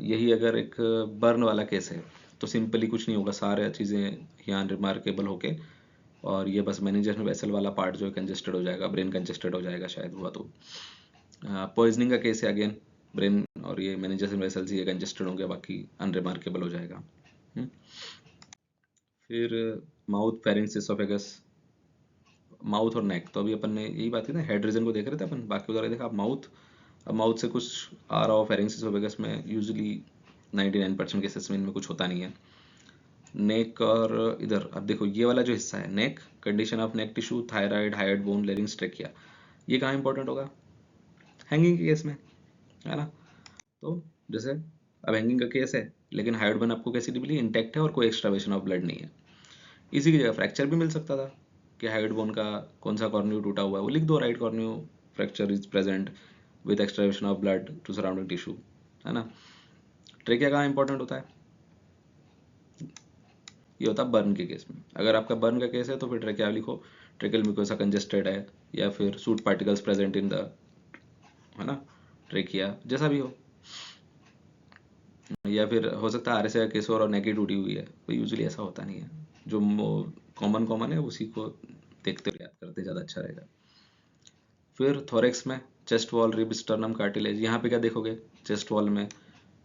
यही अगर एक बर्न वाला केस है तो सिंपली कुछ नहीं होगा, सारे चीज़ें यहाँ रिमार्केबल होके, और ये बस मेनिंजस में वेसल वाला पार्ट जो है कंजेस्टेड हो जाएगा, ब्रेन कंजेस्टेड हो जाएगा शायद हुआ तो। पॉइजनिंग का केस है, अगेन ब्रेन और ये मेनिंजस में वेसल्स ये कंजेस्टेड होंगे, बाकी अनरिमार्केबल हो जाएगा। फिर माउथ, फेरिंग्स, एसोफेगस, माउथ और नेक, तो अभी अपन ने यही बात की ना, हेड रीजन को देख रहे थे अपन, बाकी उधर देखा आप माउथ। अब माउथ से कुछ आ रहा हो, फेरिंग्स एसोफेगस में यूजुअली 99% केसेस में इनमें कुछ होता नहीं है। नेक और इधर अब देखो ये वाला जो हिस्सा है neck, condition of neck tissue, thyroid, hyoid bone, larynx, trachea, ये कहाँ इंपॉर्टेंट होगा, हैंगिंग के केस में, है ना। तो जैसे अब हैंगिंग का केस है लेकिन हाइड बोन आपको कैसी मिली, इंटैक्ट है और कोई एक्सट्रावेशन ऑफ ब्लड नहीं है। इसी की जगह फ्रैक्चर भी मिल सकता था कि हाइड बोन का कौन सा कॉर्न्यू टूटा हुआ है, वो लिख दो, right cornu fracture is present with extravasation of blood to surrounding tissue, है ना। ट्रेकिया कहाँ इंपॉर्टेंट होता है, ये होता है बर्न के केस में। अगर आपका बर्न का केस है तो फिर ट्रेकिया लिखो, ट्रेकियल म्यूकोसा कंजेस्टेड है, या फिर suit particles present in the, है ना, ट्रेकिया, जैसा भी हो। या फिर हो सकता है आरएसए का केस हो और नेक ही टूटी हुई है, तो यूजुअली ऐसा होता नहीं है, जो कॉमन कॉमन है उसी को देखते हुए याद करते ज़्यादा अच्छा रहेगा। फिर थोरेक्स में chest wall, rib, sternum, cartilage, यहाँ पे क्या देखोगे, चेस्ट वॉल में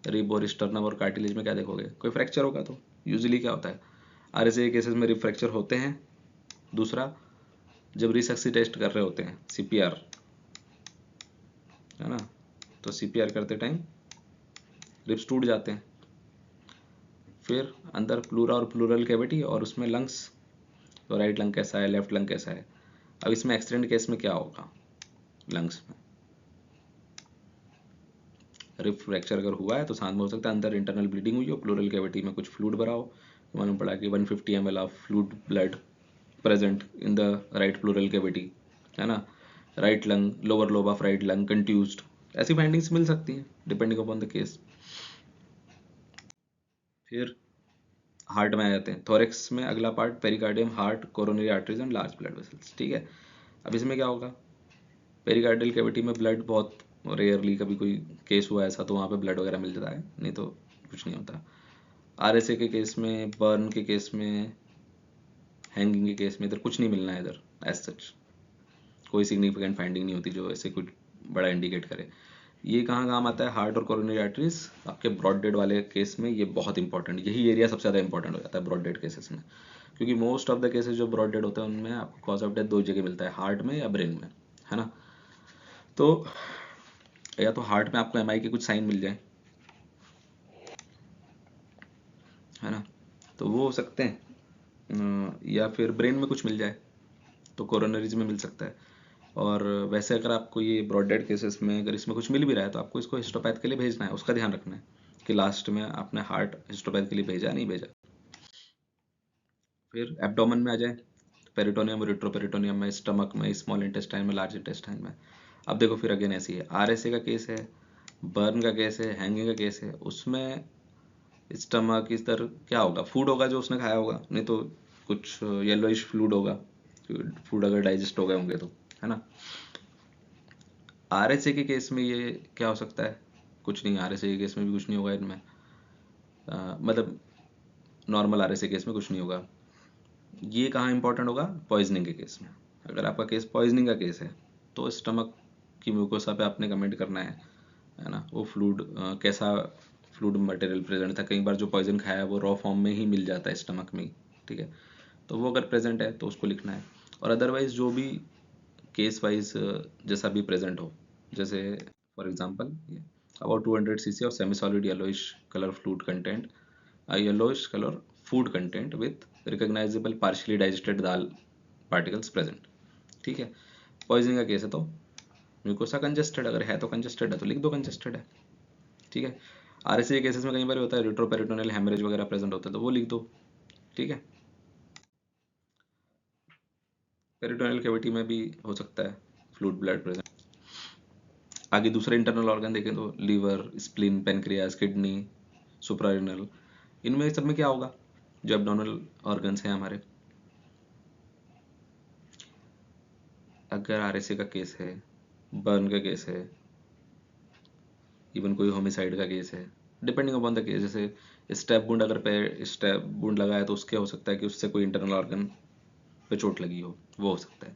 रिब और स्टर्नम और कार्टिलेज में क्या देखोगे, कोई फ्रैक्चर होगा तो यूजुअली क्या होता है, आरएसए केसेस में रिब फ्रैक्चर होते हैं। दूसरा, जब रिसक्सीटेस्ट कर रहे होते हैं, सीपीआर, है ना, तो CPR करते टाइम रिब्स टूट जाते हैं। फिर अंदर प्लूरा और प्लूरल कैविटी और उसमें लंग्स, तो राइट लंग कैसा है, लेफ्ट लंग कैसा है। अब इसमें एक्सीडेंट केस में क्या होगा, लंग्स में रिब फ्रैक्चर अगर हुआ है तो साथ में हो सकता है अंदर इंटरनल ब्लीडिंग हुई हो, प्लूरल कैविटी में कुछ फ्लूइड भरा हो। तो मालूम पड़ा कि 150 ml of fluid blood present in the right pleural cavity, है ना। Right lung, lower lobe of right lung contused, ऐसी फाइंडिंग्स मिल सकती हैं डिपेंडिंग अपॉन द केस। फिर हार्ट में आ जाते हैं। थोरेक्स में अगला part pericardium, heart, coronary arteries and large blood vessels, ठीक है। अब इसमें क्या होगा, पेरिकार्डियल कैविटी में ब्लड बहुत रेयरली कभी कोई केस हुआ ऐसा तो वहाँ पे ब्लड वगैरह मिल जाता है, नहीं तो कुछ नहीं होता। RSA के केस में, बर्न के केस में, हैंगिंग के केस में इधर कुछ नहीं मिलना है, इधर एज सच कोई सिग्निफिकेंट फाइंडिंग नहीं होती जो ऐसे कुछ बड़ा इंडिकेट करे। ये कहाँ काम आता है, हार्ट और कोरोनरी आर्टरीज आपके ब्रॉड डेड वाले केस में ये बहुत इंपॉर्टेंट, यही एरिया सबसे ज़्यादा इंपॉर्टेंट हो जाता है ब्रॉड डेड केसेस में, क्योंकि मोस्ट ऑफ द केसेस जो ब्रॉड डेड होते हैं उनमें आपको कॉज ऑफ डेथ दो जगह मिलता है, हार्ट में या ब्रेन में, है ना। तो या तो हार्ट में आपको MI के कुछ साइन मिल जाए, है ना, तो वो हो सकते हैं, या फिर ब्रेन में कुछ मिल जाए तो कोरोनरीज में मिल सकता है। और वैसे अगर आपको ये ब्रॉड डेड केसेस में अगर इसमें कुछ मिल भी रहा है तो आपको इसको हिस्टोपैथ के लिए भेजना है, उसका ध्यान रखना है कि लास्ट में आपने हार्ट हिस्टोपैथ के लिए भेजा नहीं भेजा। फिर एब्डोमेन में आ जाए, पेरिटोनियम, रिट्रोपेरिटोनियम में, स्टमक में, स्मॉल इंटेस्टाइन में, लार्ज इंटेस्टाइन में। अब देखो फिर अगेन ऐसी है, RSA का केस है, बर्न का केस है, हैंगिंग का केस है, उसमें स्टमक इस तरह क्या होगा, फूड होगा जो उसने खाया होगा, नहीं तो कुछ येलोइश फ्लूड होगा, फूड अगर डाइजेस्ट हो गए होंगे तो, है ना। RSA के केस में ये क्या हो सकता है, कुछ नहीं, RSA के केस में भी कुछ नहीं होगा इनमें, मतलब नॉर्मल RSA केस में कुछ नहीं होगा। ये कहाँ इंपॉर्टेंट होगा, पॉइजनिंग के केस में। अगर आपका केस पॉइजनिंग का केस है तो स्टमक की म्यूकोसा पे आपने कमेंट करना है ना, वो फ्लूड कैसा फ्लूड मटेरियल प्रेजेंट था। कई बार जो पॉइजन खाया है वो रॉ फॉर्म में ही मिल जाता है स्टमक में ही, ठीक है, तो वो अगर प्रेजेंट है तो उसको लिखना है। और अदरवाइज जो भी केस वाइज जैसा भी प्रेजेंट हो, जैसे for example about 200 cc of semi-solid yellowish color fluid content, a yellowish color food content with recognizable partially digested dal particles present, ठीक है। पॉइजनिंग का केस है तो म्यूकोसा कंजेस्टेड, अगर है तो कंजेस्टेड है तो लिख दो कंजेस्टेड है, ठीक है। RSA केसेस में कई बार होता है रिट्रोपेरिटोनियल हेमरेज वगैरह प्रेजेंट होता है तो वो लिख दो, ठीक है। पेरिटोनियल कैविटी में भी हो सकता है फ्लूइड ब्लड प्रेजेंट। आगे दूसरे इंटरनल ऑर्गन देखें तो लीवर, स्प्लीन, पेनक्रियाज, किडनी, सुप्रारेनल, इनमें सब में क्या होगा, जो एब्डोमिनल ऑर्गन्स हैं हमारे। अगर RSA का केस है, बर्न का केस है, इवन कोई होमिसाइड का केस है, डिपेंडिंग अपॉन द केस, जैसे स्टेप वुंड, अगर पे स्टेप वुंड लगा है तो उसके हो सकता है कि उससे कोई इंटरनल ऑर्गन पे चोट लगी हो, वो हो सकता है।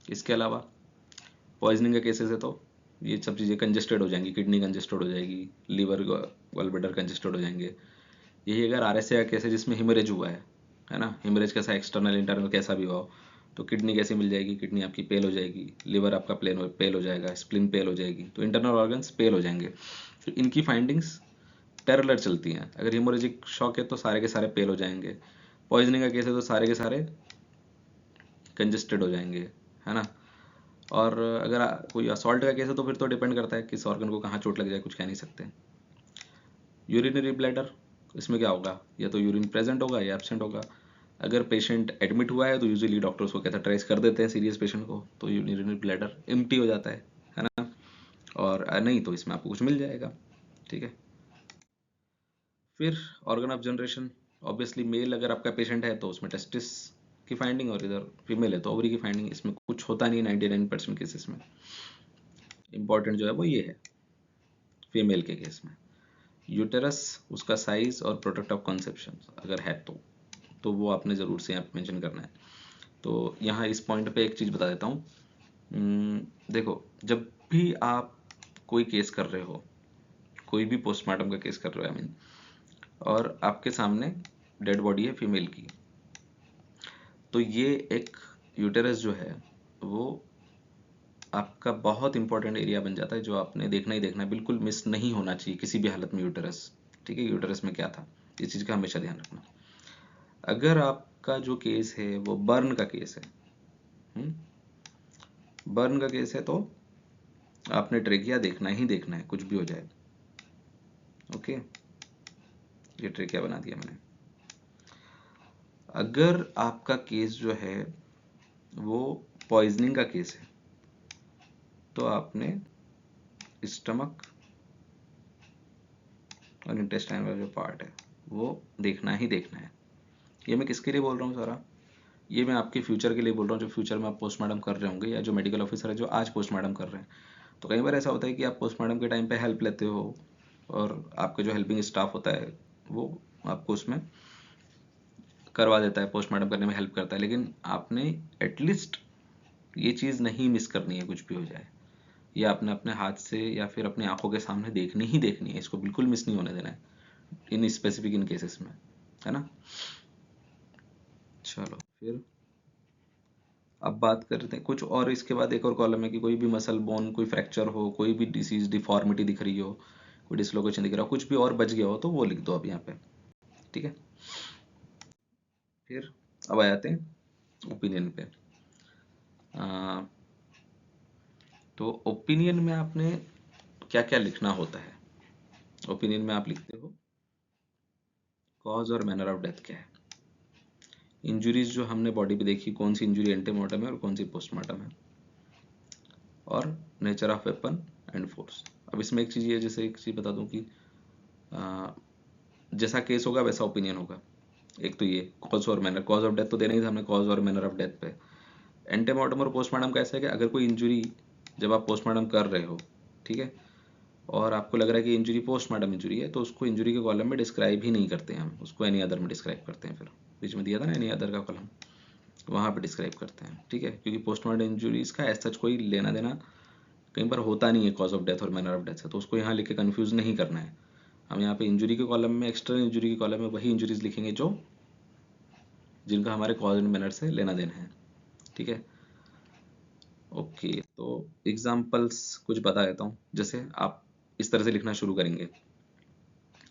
इसके अलावा पॉइजनिंग का केसेस है तो ये सब चीज़ें कंजेस्टेड हो जाएंगी, किडनी कंजेस्टेड हो जाएगी, लीवर गॉलब्लैडर कंजेस्टेड हो जाएंगे। यही अगर RSA का केस है जिसमें हिमरेज हुआ है ना, हिमरेज कैसा, एक्सटर्नल इंटरनल कैसा भी हुआ हो, तो किडनी कैसे मिल जाएगी, किडनी आपकी पेल हो जाएगी, लिवर आपका पेल हो जाएगा, स्प्लिन पेल हो जाएगी, तो इंटरनल ऑर्गन्स पेल हो जाएंगे। तो इनकी फाइंडिंग्स पैरेलल चलती हैं। अगर हिमोरेजिक शॉक है तो सारे के सारे पेल हो जाएंगे, पॉइजनिंग का केस है तो सारे के सारे कंजेस्टेड हो जाएंगे, है ना। और अगर कोई असॉल्ट का केस है तो फिर तो डिपेंड करता है किस ऑर्गन को कहाँ चोट लग जाए, कुछ कह नहीं सकते। यूरिनरी ब्लैडर, इसमें क्या होगा, या तो यूरिन प्रेजेंट होगा या एब्सेंट होगा। अगर पेशेंट एडमिट हुआ है तो यूजुअली डॉक्टर उसको कैथेटराइज कर देते हैं सीरियस पेशेंट को, तो यूरिनरी ब्लैडर एम्प्टी हो जाता है ना। और नहीं तो इसमें आपको कुछ मिल जाएगा, ठीक है। फिर organ of generation, obviously male अगर आपका पेशेंट है तो उसमें टेस्टिस की फाइंडिंग, और इधर फीमेल है तो ओवरी की फाइंडिंग। इसमें कुछ होता नहीं 99% केसेस में। इंपॉर्टेंट जो है वो ये है फीमेल के केस में, यूटेरस, उसका साइज और प्रोडक्ट ऑफ कंसेप्शन अगर है तो वो आपने ज़रूर से यहाँ पे मेंशन करना है। तो यहाँ इस पॉइंट पे एक चीज़ बता देता हूँ। देखो, जब भी आप कोई केस कर रहे हो, कोई भी पोस्टमार्टम का केस कर रहे हो आई मीन, और आपके सामने डेड बॉडी है फीमेल की, तो ये एक यूटेरस जो है वो आपका बहुत इंपॉर्टेंट एरिया बन जाता है जो आपने देखना ही देखना है, बिल्कुल मिस नहीं होना चाहिए किसी भी हालत में यूटरस। ठीक है, यूटरस में क्या था, इस चीज़ का हमेशा ध्यान रखना। अगर आपका जो केस है वो बर्न का केस है, बर्न का केस है, तो आपने ट्रेकिया देखना ही देखना है, कुछ भी हो जाए। ओके, ये ट्रेकिया बना दिया मैंने। अगर आपका केस जो है वो पॉइजनिंग का केस है, तो आपने स्टमक और इंटेस्टाइन वाला जो पार्ट है वो देखना ही देखना है। ये मैं किसके लिए बोल रहा हूँ सारा, ये मैं आपके फ्यूचर के लिए बोल रहा हूँ, जो फ्यूचर में आप पोस्टमार्टम कर रहे होंगे, या जो मेडिकल ऑफिसर है जो आज पोस्टमार्टम कर रहे हैं। तो कई बार ऐसा होता है कि आप पोस्टमार्टम के टाइम पे हेल्प लेते हो, और आपके जो हेल्पिंग स्टाफ होता है वो आपको उसमें करवा देता है, पोस्टमार्टम करने में हेल्प करता है, लेकिन आपने एटलीस्ट ये चीज़ नहीं मिस करनी है, कुछ भी हो जाए। ये आपने अपने हाथ से या फिर अपनी आंखों के सामने देखनी ही देखनी है, इसको बिल्कुल मिस नहीं होने देना है इन स्पेसिफिक इन केसेस में, है ना। चलो फिर अब बात करते हैं कुछ और। इसके बाद एक और कॉलम है कि कोई भी मसल बोन, कोई फ्रैक्चर हो, कोई भी डिसीज डिफॉर्मिटी दिख रही हो, कोई डिसलोकेशन दिख रहा हो, कुछ भी और बच गया हो, तो वो लिख दो अब यहाँ पे। ठीक है, फिर अब आ जाते हैं ओपिनियन पे। आ, तो ओपिनियन में आपने क्या क्या लिखना होता है। ओपिनियन में आप लिखते हो कॉज और मैनर ऑफ डेथ क्या है, इंजुरीज जो हमने बॉडी पे देखी, कौन सी इंजुरी एंटीमॉर्टम है और कौन सी पोस्टमार्टम है, और nature of weapon and force. अब इसमें एक चीज़ ये, जैसे एक चीज़ बता दूं कि जैसा केस होगा वैसा ओपिनियन होगा। एक तो ये कॉज और मैनर, कॉज ऑफ डेथ तो देना ही था हमने, कॉज और मैनर ऑफ डेथ पे। एंटीमॉर्टम और पोस्टमार्टम का ऐसा है कि अगर कोई इंजुरी जब आप पोस्टमार्टम कर रहे हो, ठीक है, और आपको लग रहा है कि इंजुरी पोस्टमार्टम इंजुरी है, तो उसको इंजुरी के कॉलम में डिस्क्राइब ही नहीं करते हैं हम, उसको एनी अदर में डिस्क्राइब करते हैं। फिर बीच में दिया था ना एनी अदर का कॉलम, वहाँ पे डिस्क्राइब करते हैं। ठीक है, क्योंकि पोस्टमार्टम इंजुरीज का एज सच कोई लेना देना कई बार होता नहीं है कॉज ऑफ डेथ और मैनर ऑफ डेथ से, तो उसको यहाँ लिख के कन्फ्यूज नहीं करना है। हम यहाँ पे इंजुरी के कॉलम में, एक्सटर्नल इंजुरी के कॉलम में वही इंजुरीज लिखेंगे जो जिनका हमारे कॉज एंड मैनर से लेना देना है। ठीक है, ओके। तो एग्जाम्पल्स कुछ बता देता हूँ। जैसे आप इस तरह से लिखना शुरू करेंगे,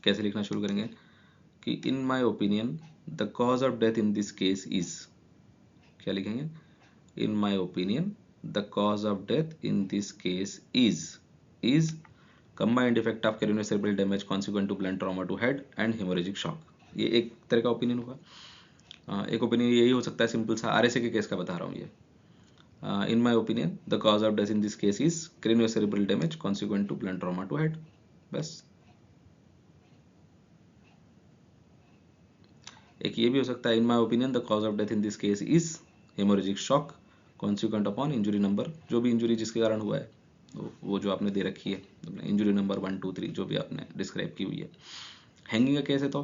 कैसे लिखना शुरू करेंगे कि in my opinion the cause of death in this case is, क्या लिखेंगे, in my opinion the cause of death in this case is combined effect of craniosacral damage consequent to blunt trauma to head and hemorrhagic shock। ये एक तरह का opinion होगा। एक opinion यही हो सकता है, सिंपल सा आरएसए के केस का बता रहा हूँ ये। In my opinion the cause of death in this case is craniocerebral damage consequent to blunt trauma to head, बस। एक ये भी हो सकता है, in my opinion the cause of death in this case is haemorrhagic shock consequent upon injury number, जो भी injury जिसके कारण हुआ है वो जो आपने दे रखी है, इंजुरी नंबर 1 2 3 जो भी आपने डिस्क्राइब की हुई है। हैंगिंग का केस है तो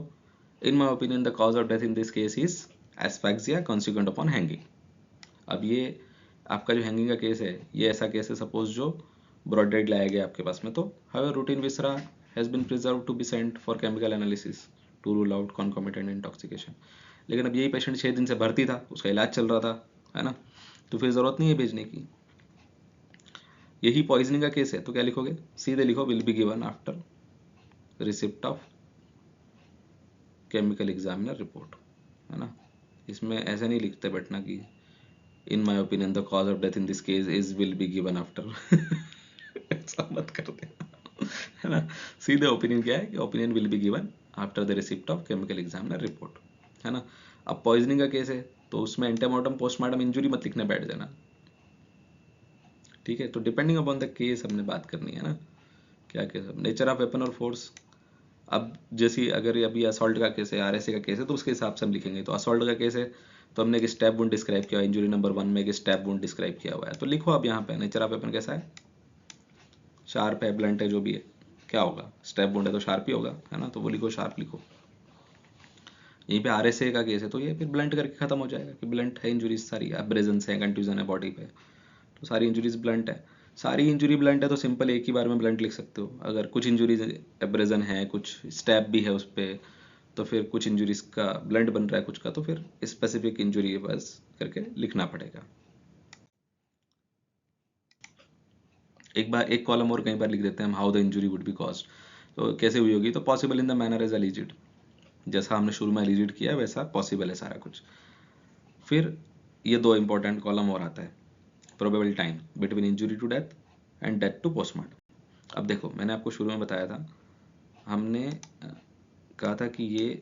in my opinion the cause of death in this case is asphyxia consequent upon hanging. अब ये आपका जो हैंगिंग का केस है, ये ऐसा केस है सपोज जो ब्रॉड डेड लाया गया आपके पास में, तो how routine viscera has been preserve to be sent for chemical analysis to rule out concomitant intoxication. लेकिन अब यही पेशेंट 6 दिन से भर्ती था, उसका इलाज चल रहा था, है ना, तो फिर ज़रूरत नहीं है भेजने की। यही पॉइजनिंग का केस है तो क्या लिखोगे, सीधे लिखो will be given after receipt of chemical examiner report, है ना। इसमें ऐसे नहीं लिखते बैठना कि in my opinion the cause of death in this case is will be given after ऐसा मत करते, है ना। सीधे ओपिनियन क्या है कि opinion will be given after the receipt of chemical examiner report, है ना। अब पॉइजनिंग का केस है तो उसमें एंटीमॉर्टम पोस्टमार्टम इंजुरी मत लिखने बैठ जाना। ठीक है, तो डिपेंडिंग अपॉन द केस हमने बात करनी है ना, क्या केस, नेचर ऑफ वेपन और फोर्स। अब जैसे अगर अभी असॉल्ट का केस है, आरएसए का केस है, तो उसके हिसाब से हम लिखेंगे। तो असॉल्ट का केस है तो हमने एक स्टैब वुंड डिस्क्राइब किया, इंजुरी नंबर 1 में एक स्टैब वुंड डिस्क्राइब किया हुआ है, तो लिखो अब यहाँ पे नेचर ऑफ वेपन कैसा है, शार्प है, ब्लंट है, जो भी है, क्या होगा, स्टैब वुंड है तो शार्प ही होगा, है ना, तो वो लिखो, शार्प लिखो। यहीं पे आरएसए का केस है तो ये फिर ब्लंट करके खत्म हो जाएगा कि ब्लंट है इंजुरीज सारी, एब्रेजन्स है, कंट्यूजन है बॉडी पे, तो सारी इंजुरीज ब्लंट है। सारी इंजुरी ब्लंट है तो सिंपल एक ही बार में ब्लंट लिख सकते हो। अगर कुछ इंजुरीज एब्रेजन है, कुछ स्टैब भी है उस पर, तो फिर कुछ इंजुरीज का ब्लंट बन रहा है कुछ का, तो फिर स्पेसिफिक इंजुरी बस करके लिखना पड़ेगा। एक बार एक कॉलम और कई बार लिख देते हैं हम, how the injury would be caused, तो कैसे हुई होगी, तो possible in the manner as alleged, जैसा हमने शुरू में एलिजिड किया है वैसा पॉसिबल है सारा कुछ। फिर ये दो इंपॉर्टेंट कॉलम और आता है, probable time between injury to death and death to postmortem. अब देखो मैंने आपको शुरू में बताया था, हमने कहा था कि ये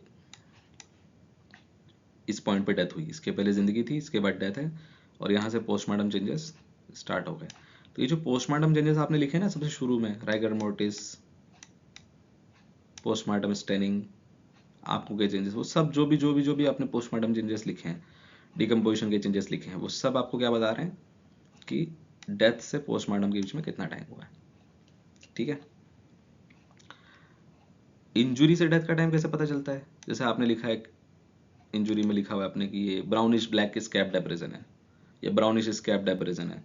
इस पॉइंट पे डेथ हुई, इसके पहले ज़िंदगी थी, इसके बाद डेथ है, और यहाँ से पोस्टमार्टम चेंजेस स्टार्ट हो गए। तो ये जो पोस्टमार्टम चेंजेस आपने लिखे ना सबसे शुरू में, राइगर मोर्टिस, पोस्टमार्टम स्टेनिंग, आपको के चेंजेस, वो सब जो भी आपने पोस्टमार्टम चेंजेस लिखे हैं, डिकम्पोजिशन के चेंजेस लिखे हैं, वो सब आपको क्या बता रहे हैं कि डेथ से पोस्टमार्टम के बीच में कितना टाइम हुआ है। ठीक है, इंजुरी से डेथ का टाइम कैसे पता चलता है, जैसे आपने लिखा है इंजुरी में लिखा हुआ है आपने कि ये ब्राउनिश ब्लैक स्कैब्ड एब्रेजन है या ब्राउनिश स्कैब्ड एब्रेजन है,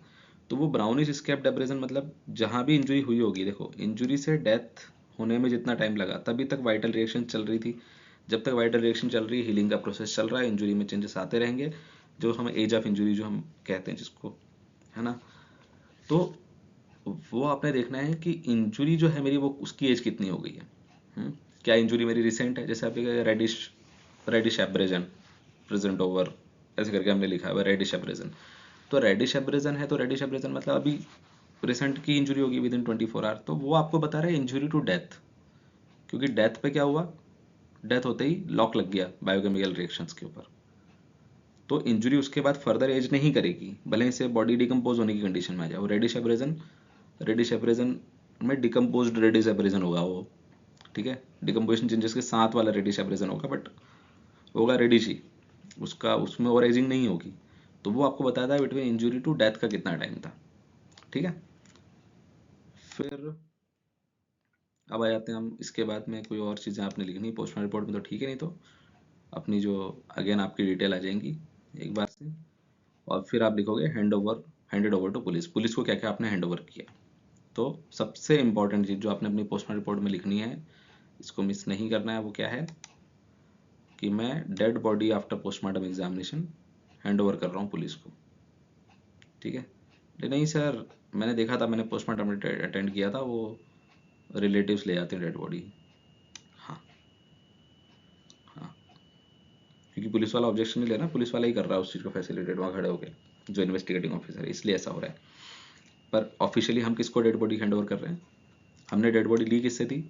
तो वो ब्राउनिश स्कैब्ड एब्रेजन मतलब जहाँ भी इंजुरी हुई होगी, देखो इंजुरी से डेथ होने में जितना टाइम लगा तभी तक वाइटल रिएक्शन चल रही थी, जब तक वाइटल रिएक्शन चल रही है हीलिंग का प्रोसेस चल रहा है, इंजुरी में चेंजेस आते रहेंगे, जो हम एज ऑफ इंजुरी जो हम कहते हैं जिसको, है ना। तो वो आपने देखना है कि इंजुरी जो है मेरी वो उसकी एज कितनी हो गई है। क्या इंजुरी मेरी रिसेंट है, जैसे आप reddish reddish abrasion present over, ऐसे करके हमने लिखा है रेडिश एब्रेजन, तो रेडिश एब्रेजन है, तो रेडिश एब्रेजन मतलब अभी रिसेंट की इंजुरी होगी विद इन 24 आवर, तो वो आपको बता रहा है इंजुरी टू डेथ, क्योंकि डेथ पे क्या हुआ, डेथ होते ही लॉक लग गया बायोकेमिकल रिएक्शंस के ऊपर, तो इंजुरी उसके बाद फर्दर एज नहीं करेगी, भले ही से बॉडी डिकम्पोज होने की कंडीशन में आ जाए। वो रेडिश एब्रेजन में डिकम्पोज्ड रेडिश एब्रेजन होगा वो, ठीक है, डिकम्पोजिशन चेंजेस के साथ वाला रेडिश एब्रेजन होगा, बट होगा रेडिश ही, उसका उसमें और एजिंग नहीं होगी, तो वो आपको बताता है बिटवीन इंजुरी टू डेथ का कितना टाइम था। ठीक है, फिर अब आ जाते हैं हम, इसके बाद में कोई और चीज़ें आपने लिखनी पोस्टमार्टम रिपोर्ट में तो ठीक है, नहीं तो अपनी जो अगेन आपकी डिटेल आ जाएंगी एक बार से, और फिर आप लिखोगे handed over to police, police को क्या क्या आपने हैंड ओवर किया। तो सबसे इंपॉर्टेंट चीज़ जो आपने अपनी पोस्टमार्टम रिपोर्ट में लिखनी है, इसको मिस नहीं करना है, वो क्या है कि मैं dead body after postmortem examination hand over कर रहा हूँ पुलिस को। ठीक है, नहीं सर मैंने देखा था, मैंने पोस्टमार्टम अटेंड किया था, वो रिलेटिव्स ले आते हैं डेड बॉडी। हाँ हाँ, क्योंकि पुलिस वाला ऑब्जेक्शन नहीं ले रहा, पुलिस वाला ही कर रहा है उस चीज़ को फैसिलिटेट वहाँ खड़े होकर, जो इन्वेस्टिगेटिंग ऑफिसर है, इसलिए ऐसा हो रहा है। पर ऑफिशियली हम किसको डेड बॉडी हैंड ओवर कर रहे हैं, हमने डेड बॉडी ली किससे थी,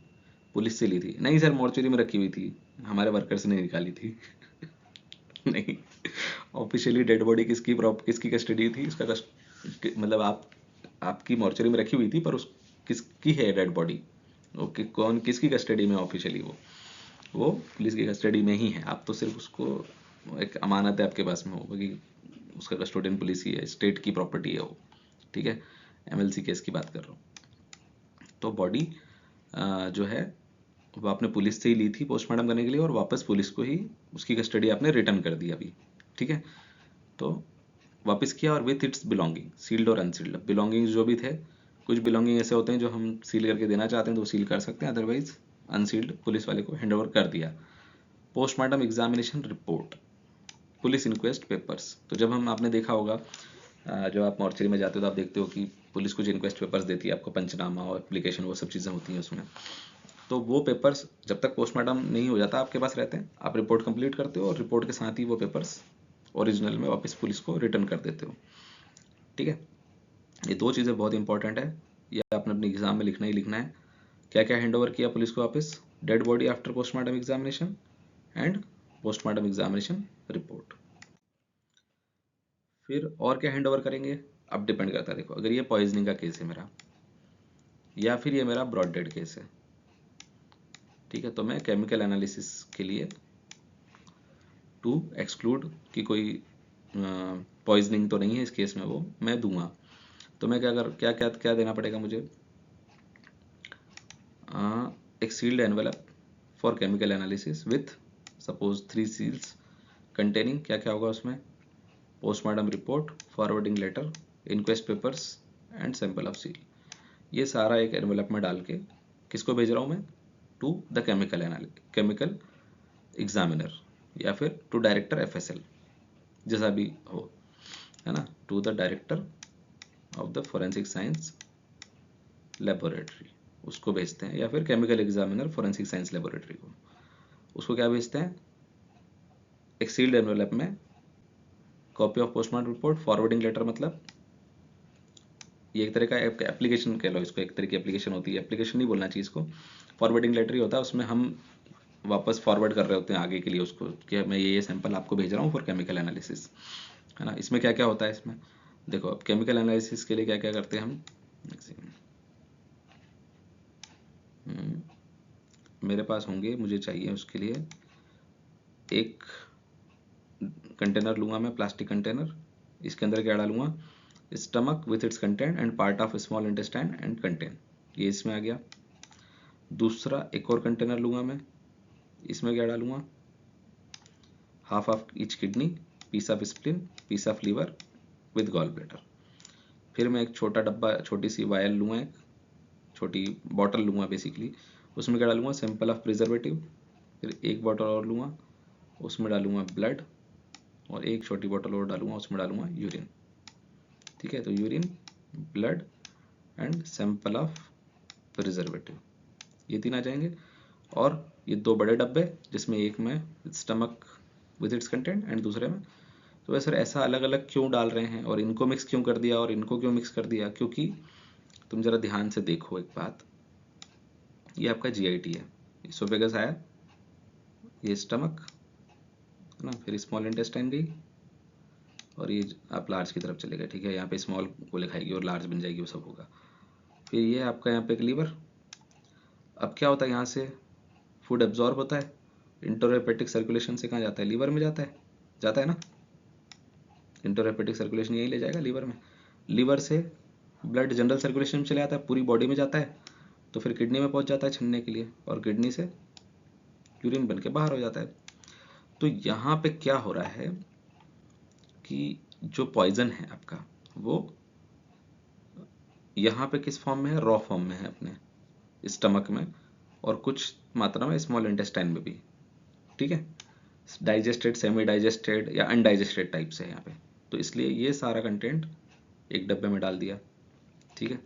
पुलिस से ली थी। नहीं सर मॉर्चरी में रखी हुई थी, हमारे वर्कर्स ने निकाली थी। नहीं, ऑफिशियली डेड बॉडी किसकी कस्टडी थी, इसका मतलब आपकी मॉर्चरी में रखी हुई थी, पर उस किसकी है डेड बॉडी, ओके, कौन किसकी कस्टडी में ऑफिशियली, वो पुलिस की कस्टडी में ही है। आप तो सिर्फ उसको एक अमानत है आपके पास में, होगा कि उसका कस्टोडियन पुलिस ही है, स्टेट की प्रॉपर्टी है वो। ठीक है, एमएलसी केस की बात कर रहा हूँ। तो बॉडी जो है वो आपने पुलिस से ही ली थी पोस्टमार्टम करने के लिए, और वापस पुलिस को ही उसकी कस्टडी आपने रिटर्न कर दी अभी। ठीक है, तो वापस किया, और विथ इट्स बिलोंगिंग सील्ड और अनसील्ड, बिलोंगिंग्स जो भी थे, कुछ बिलोंगिंग ऐसे होते हैं जो हम सील करके देना चाहते हैं तो सील कर सकते हैं, अदरवाइज अनसील्ड पुलिस वाले को हैंड ओवर कर दिया। Postmortem examination report, police inquest papers, तो जब हम आपने देखा होगा जब आप मॉर्चरी में जाते हो तो आप देखते हो कि पुलिस कुछ इंक्वेस्ट पेपर्स देती है आपको, पंचनामा और एप्लीकेशन वो सब चीज़ें होती हैं उसमें, तो वो पेपर्स जब तक पोस्टमार्टम नहीं हो जाता आपके पास रहते हैं, आप रिपोर्ट कंप्लीट करते हो और रिपोर्ट के साथ ही वो पेपर्स ओरिजिनल में वापस पुलिस को रिटर्न कर देते हो। ठीक है, ये दो चीज़ें बहुत इंपॉर्टेंट है, ये आपने अपने एग्जाम में लिखना ही लिखना है, क्या क्या हैंड ओवर किया पुलिस को वापस, dead body after postmortem examination and postmortem examination report. फिर और क्या हैंड ओवर करेंगे, अब डिपेंड करता है, देखो अगर ये पॉइजनिंग का केस है मेरा, या फिर ये मेरा ब्रॉड डेड केस है, ठीक है, तो मैं केमिकल एनालिसिस के लिए टू एक्सक्लूड कि कोई पॉइजनिंग तो नहीं है इस केस में, वो मैं दूंगा, तो मैं क्या क्या क्या देना पड़ेगा मुझे, एक sealed envelope for chemical analysis with suppose 3 seals containing, क्या क्या होगा उसमें, postmortem report, forwarding letter, inquest papers and sample of seal, ये सारा एक एनवेलप में डाल के किसको भेज रहा हूँ मैं, टू द केमिकल एग्जामिनर, या फिर टू डायरेक्टर FSL, जैसा भी हो, है ना, to the director of the forensic science laboratory उसको भेजते हैं, या फिर chemical examiner forensic science laboratory को, उसको क्या भेजते हैं, एक सील्ड एनवेलप में copy of postmortem report, forwarding letter, मतलब ये एक तरह का एप्लीकेशन कह लो इसको, एक तरह की एप्लीकेशन होती है, एप्लीकेशन नहीं बोलना चाहिए इसको, फॉरवर्डिंग लेटर ही होता है, उसमें हम वापस फॉरवर्ड कर रहे होते हैं आगे के लिए उसको, कि मैं ये सैंपल आपको भेज रहा हूँ फॉर केमिकल एनालिसिस, है ना। इसमें क्या क्या होता है, इसमें देखो अब केमिकल एनालिसिस के लिए क्या क्या करते हैं हम, मेरे पास होंगे, मुझे चाहिए उसके लिए एक कंटेनर लूँगा मैं, प्लास्टिक कंटेनर, इसके अंदर क्या डालूंगा, stomach with its content and part of small intestine and contain, ये इसमें आ गया। दूसरा एक और कंटेनर लूँगा मैं, इसमें क्या डालूंगा, half of each kidney, piece of spleen, piece of liver with gall bladder. फिर मैं एक छोटा डब्बा, छोटी सी वायल लूँगा, एक छोटी बॉटल लूँगा बेसिकली, उसमें क्या डालूंगा, सैंपल ऑफ प्रिजर्वेटिव। फिर एक बॉटल और लूँगा, उसमें डालूंगा ब्लड, और एक छोटी बॉटल और डालूंगा, उसमें डालूंगा यूरिन। ठीक है, तो urine, blood and sample of preservative, ये तीन आ जाएंगे। और ये दो बड़े डब्बे, जिसमें एक में stomach with its content and दूसरे में, तो वैसे ऐसा अलग अलग क्यों डाल रहे हैं और इनको मिक्स क्यों कर दिया और इनको क्यों मिक्स कर दिया, क्योंकि तुम जरा ध्यान से देखो एक बात, ये आपका जीआईटी है, इसोफेगस आया, ये स्टमक है ना, फिर स्मॉल इंटेस्टाइन गई, और ये आप लार्ज की तरफ चले गए। ठीक है, यहाँ पे स्मॉल को लिखाएगी और लार्ज बन जाएगी, वो सब होगा। फिर ये आपका यहाँ पे एक लीवर। अब क्या होता है, यहाँ से फूड एब्जॉर्ब होता है, इंटरहेपेटिक सर्कुलेशन से कहाँ जाता है, लीवर में जाता है ना, इंटरहेपेटिक सर्कुलेशन यही ले जाएगा लीवर में, लीवर से ब्लड जनरल सर्कुलेशन में चले जाता है, पूरी बॉडी में जाता है, तो फिर किडनी में पहुंच जाता है छन्ने के लिए, और किडनी से यूरिन बन के बाहर हो जाता है। तो यहाँ पे क्या हो रहा है कि जो पॉइजन है आपका, वो यहाँ पे किस फॉर्म में है, रॉ फॉर्म में है अपने स्टमक में, और कुछ मात्रा में स्मॉल इंटेस्टाइन में भी। ठीक है, डाइजेस्टेड, सेमी डाइजेस्टेड या अनडाइजेस्टेड टाइप से है यहाँ पे, तो इसलिए ये सारा कंटेंट एक डब्बे में डाल दिया। ठीक है,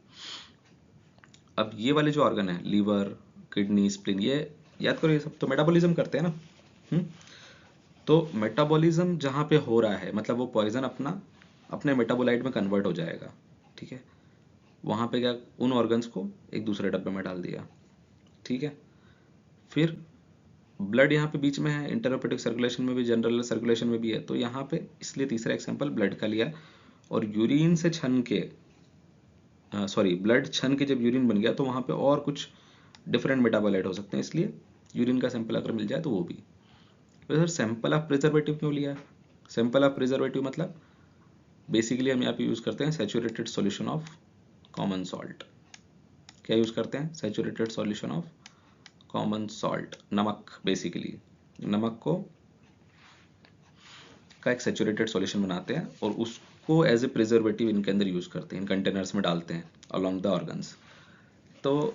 अब ये वाले जो ऑर्गन है, लीवर, किडनी, स्प्लिन, ये याद करो, ये सब तो मेटाबॉलिज्म करते हैं ना। तो मेटाबॉलिज्म जहाँ पे हो रहा है, मतलब वो पॉइजन अपने मेटाबोलाइट में कन्वर्ट हो जाएगा। ठीक है, वहाँ पे क्या, उन ऑर्गन्स को एक दूसरे डब्बे में डाल दिया। ठीक है, फिर ब्लड यहाँ पे बीच में है, इंटरहेपेटिक सर्कुलेशन में भी, जनरल सर्कुलेशन में भी है, तो यहाँ पे इसलिए तीसरा एग्जाम्पल ब्लड का लिया। और यूरिन से छन के, सॉरी, ब्लड छन के जब यूरिन बन गया, तो वहाँ पे और कुछ डिफरेंट मेटाबोलाइट हो सकते हैं, इसलिए यूरिन का सैंपल अगर मिल जाए तो वो भी। तो सर सैंपल ऑफ प्रिजर्वेटिव क्यों लिया, सैंपल ऑफ प्रिजर्वेटिव मतलब बेसिकली हम यहाँ पे यूज़ करते हैं saturated solution of common salt. क्या यूज़ करते हैं, saturated solution of common salt, नमक, बेसिकली नमक को का एक सैचुरेटेड सॉल्यूशन बनाते हैं, और उसको एज ए प्रिजर्वेटिव इनके अंदर यूज़ करते हैं, इन कंटेनर्स में डालते हैं अलोंग द ऑर्गन्स। तो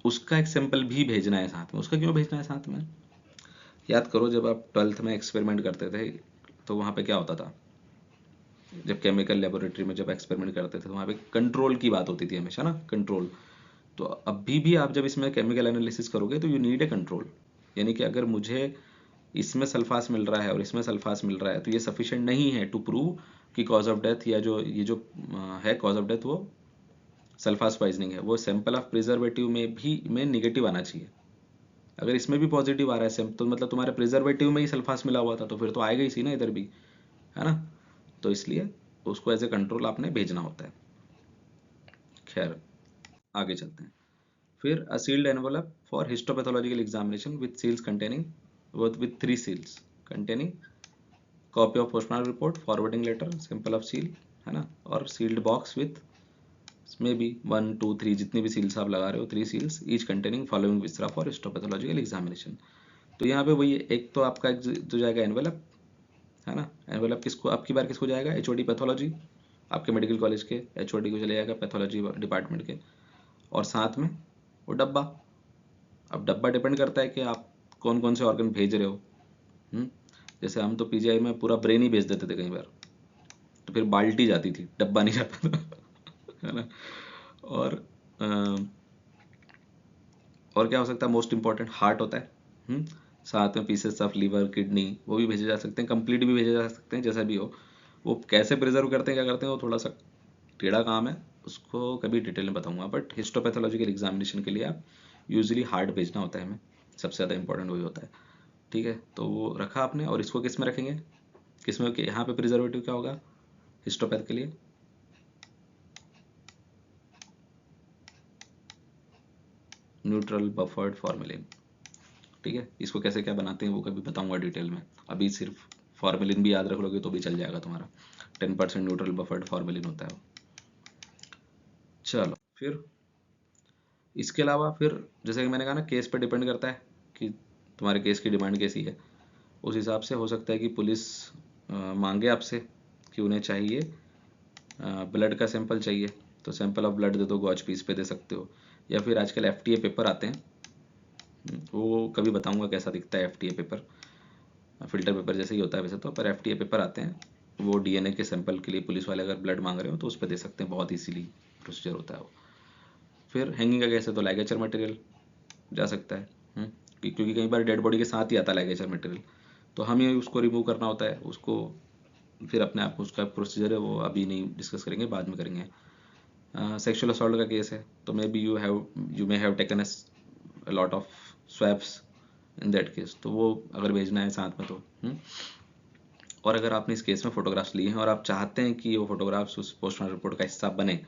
उसका एक सैंपल भी भेजना है साथ में। उसका क्यों भेजना है साथ में, याद करो जब आप 12th में एक्सपेरिमेंट करते थे, तो वहाँ पे क्या होता था, जब केमिकल लेबोरेटरी में जब एक्सपेरिमेंट करते थे, तो वहाँ पे कंट्रोल की बात होती थी हमेशा ना, कंट्रोल। तो अभी भी आप जब इसमें केमिकल एनालिसिस करोगे तो यू नीड ए कंट्रोल, यानी कि अगर मुझे इसमें सल्फास मिल रहा है और इसमें सल्फास मिल रहा है, तो ये सफिशिएंट नहीं है टू प्रूव कि कॉज ऑफ डेथ, या जो ये जो है कॉज ऑफ डेथ, वो सल्फास पॉइजनिंग है। वो सैंपल ऑफ प्रिजर्वेटिव में भी में निगेटिव आना चाहिए। अगर इसमें भी पॉजिटिव आ रहा है तो मतलब तुम्हारे प्रिजर्वेटिव में ही सल्फास मिला हुआ था, तो फिर तो आएगा ही सी ना इधर भी, है ना। तो इसलिए उसको एज ए कंट्रोल आपने भेजना होता है। खैर, आगे चलते हैं। फिर a sealed envelope for histopathological examination with seals containing, with 3 seals containing copy of postmortem report, forwarding letter, sample of seal, है ना, और सील्ड बॉक्स विथ इसमें भी 1 2 3 जितनी भी सील्स आप लगा रहे हो, 3 seals each containing following viscera for histopathological examination. तो यहाँ पे वही एक तो आपका जो जाएगा एनवेलप, है ना, एनवेलप किसको, आपकी बार किसको जाएगा, एचओडी पैथोलॉजी, आपके मेडिकल कॉलेज के एचओडी को चले जाएगा, पैथोलॉजी डिपार्टमेंट के, और साथ में वो डब्बा। अब डब्बा डिपेंड करता है कि आप कौन कौन से ऑर्गन भेज रहे हो। जैसे हम तो पीजीआई में पूरा ब्रेन ही भेज देते थे कई बार, तो फिर बाल्टी जाती थी, डब्बा नहीं जाता था है ना। और और क्या हो सकता है, मोस्ट इंपॉर्टेंट हार्ट होता है। साथ में पीसेस ऑफ लीवर, किडनी, वो भी भेजे जा सकते हैं, कंप्लीट भी भेजे जा सकते हैं, जैसा भी हो। वो कैसे प्रिजर्व करते हैं, क्या करते हैं, वो थोड़ा सा टेढ़ा काम है, उसको कभी डिटेल में बताऊंगा। बट हिस्टोपैथोलॉजिकल एग्जामिनेशन के लिए आप यूजुअली हार्ट भेजना होता है हमें, सबसे ज़्यादा इंपॉर्टेंट वही होता है। ठीक है, तो वो रखा आपने। और इसको किस में रखेंगे, किस में, यहाँ पे प्रिजर्वेटिव क्या होगा हिस्टोपैथ के लिए, न्यूट्रल बफर्ड फॉर्मेलिन। ठीक है, इसको कैसे क्या बनाते हैं वो कभी बताऊंगा डिटेल में। अभी सिर्फ फॉर्मेलिन भी याद रख लोगे तो भी चल जाएगा तुम्हारा। 10% न्यूट्रल बफर्ड फॉर्मेलिन होता है वो। चलो फिर इसके अलावा फिर जैसे कि मैंने कहा ना, केस पे डिपेंड करता है कि तुम्हारे केस की डिमांड कैसी है। उस हिसाब से हो सकता है कि पुलिस मांगे आपसे कि उन्हें चाहिए ब्लड का सैंपल चाहिए, तो सैंपल ऑफ ब्लड दे दो, गॉज पीस पे दे सकते हो। या फिर आजकल एफटीए पेपर आते हैं, वो कभी बताऊंगा कैसा दिखता है एफटीए पेपर। फिल्टर पेपर जैसे ही होता है वैसे तो, पर एफटीए पेपर आते हैं, वो डीएनए के सैंपल के लिए पुलिस वाले अगर ब्लड मांग रहे हो तो उस पर दे सकते हैं, बहुत इजीली प्रोसीजर होता है वो। फिर हैंगिंग का केस है तो लाइगेचर मटेरियल जा सकता है, क्योंकि कई बार डेड बॉडी के साथ ही आता है लाइगेचर मटेरियल, तो हमें उसको रिमूव करना होता है उसको। फिर अपने आप उसका प्रोसीजर है वो अभी नहीं डिस्कस करेंगे, बाद में करेंगे। सेक्सुअल असॉल्ट का केस है तो may be you may have taken a lot of swaps in that case, तो वो अगर भेजना है साथ में तो और अगर आपने इस केस में फोटोग्राफ्स लिए हैं और आप चाहते हैं कि वो फोटोग्राफ्स उस पोस्टमार्टम रिपोर्ट का हिस्सा बने,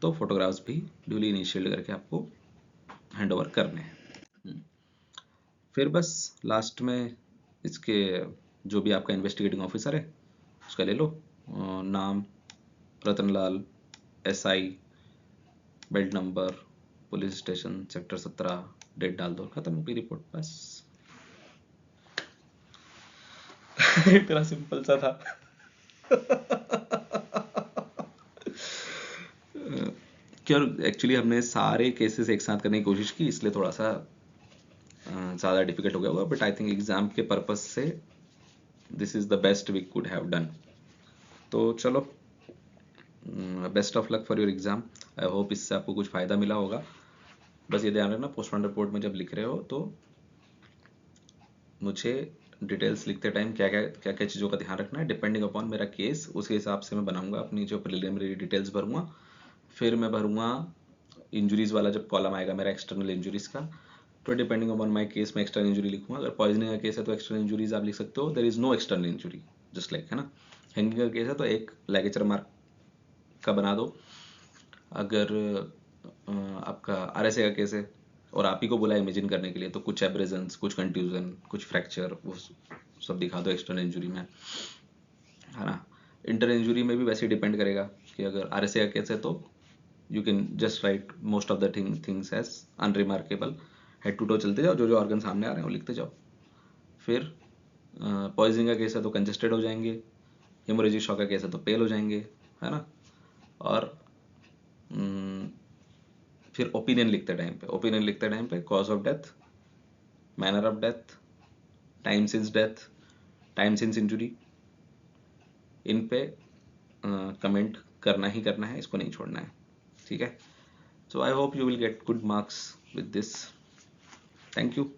तो फोटोग्राफ्स भी ड्यूली इनिशिएट करके आपको हैंड ओवर करने हैं। फिर बस लास्ट में इसके जो भी आपका इन्वेस्टिगेटिंग ऑफिसर है उसका ले लो नाम, Ratanlal, SI, belt number, police station, sector 17, date डाल दो, खत्म हो गई रिपोर्ट बस। इतना सिंपल सा था। क्या एक्चुअली हमने सारे केसेस एक साथ करने की कोशिश की, इसलिए थोड़ा सा ज़्यादा डिफिकल्ट हो गया होगा, बट आई थिंक एग्जाम के पर्पज से this is the best we could have done. तो चलो, best of luck for your exam. I hope इससे आपको कुछ फ़ायदा मिला होगा। बस ये ध्यान रखना, पोस्टमार्टम रिपोर्ट में जब लिख रहे हो तो मुझे डिटेल्स लिखते टाइम क्या क्या चीज़ों का ध्यान रखना है, डिपेंडिंग अपॉन मेरा केस उसके हिसाब से मैं बनाऊंगा अपनी जो प्रिलिमिनरी डिटेल्स भरूंगा। फिर मैं भरूंगा इंजुरीज वाला जब कॉलम आएगा मेरा एक्सटर्नल इंजुरीज का, तो डिपेंडिंग अपॉन माई केस में एक्सटर्नल इंजुरी लिखूंगा। अगर पॉइजनिंग का केस है तो एक्सटर्नल इंजुरीज आप लिख सकते हो, there is no external injury, just like, है ना। हैंगिंग का केस है तो एक लेगेचर मार्क का बना दो। अगर आपका आरएसए का केस है और आप ही को बोला इमेजिन करने के लिए, तो कुछ एब्रेजन्स, कुछ कंट्यूजन, कुछ फ्रैक्चर, वो सब दिखा दो एक्सटर्नल इंजुरी में, है ना। इंटर इंजुरी में भी वैसे ही डिपेंड करेगा कि अगर आरएसए का केस है तो you can just write most of the things as unremarkable, head to toe चलते जाओ, जो जो ऑर्गन्स सामने आ रहे हैं वो लिखते जाओ। फिर पॉइजनिंग का केस है तो कंजेस्टेड हो जाएंगे, हेमोरेजिक शॉक का केस है तो पेल हो जाएंगे, है ना। और फिर ओपिनियन लिखते टाइम पे cause of death, manner of death, time since death, time since injury, इन पे कमेंट करना ही करना है, इसको नहीं छोड़ना है, ठीक है। So I hope you will get good marks with this. Thank you.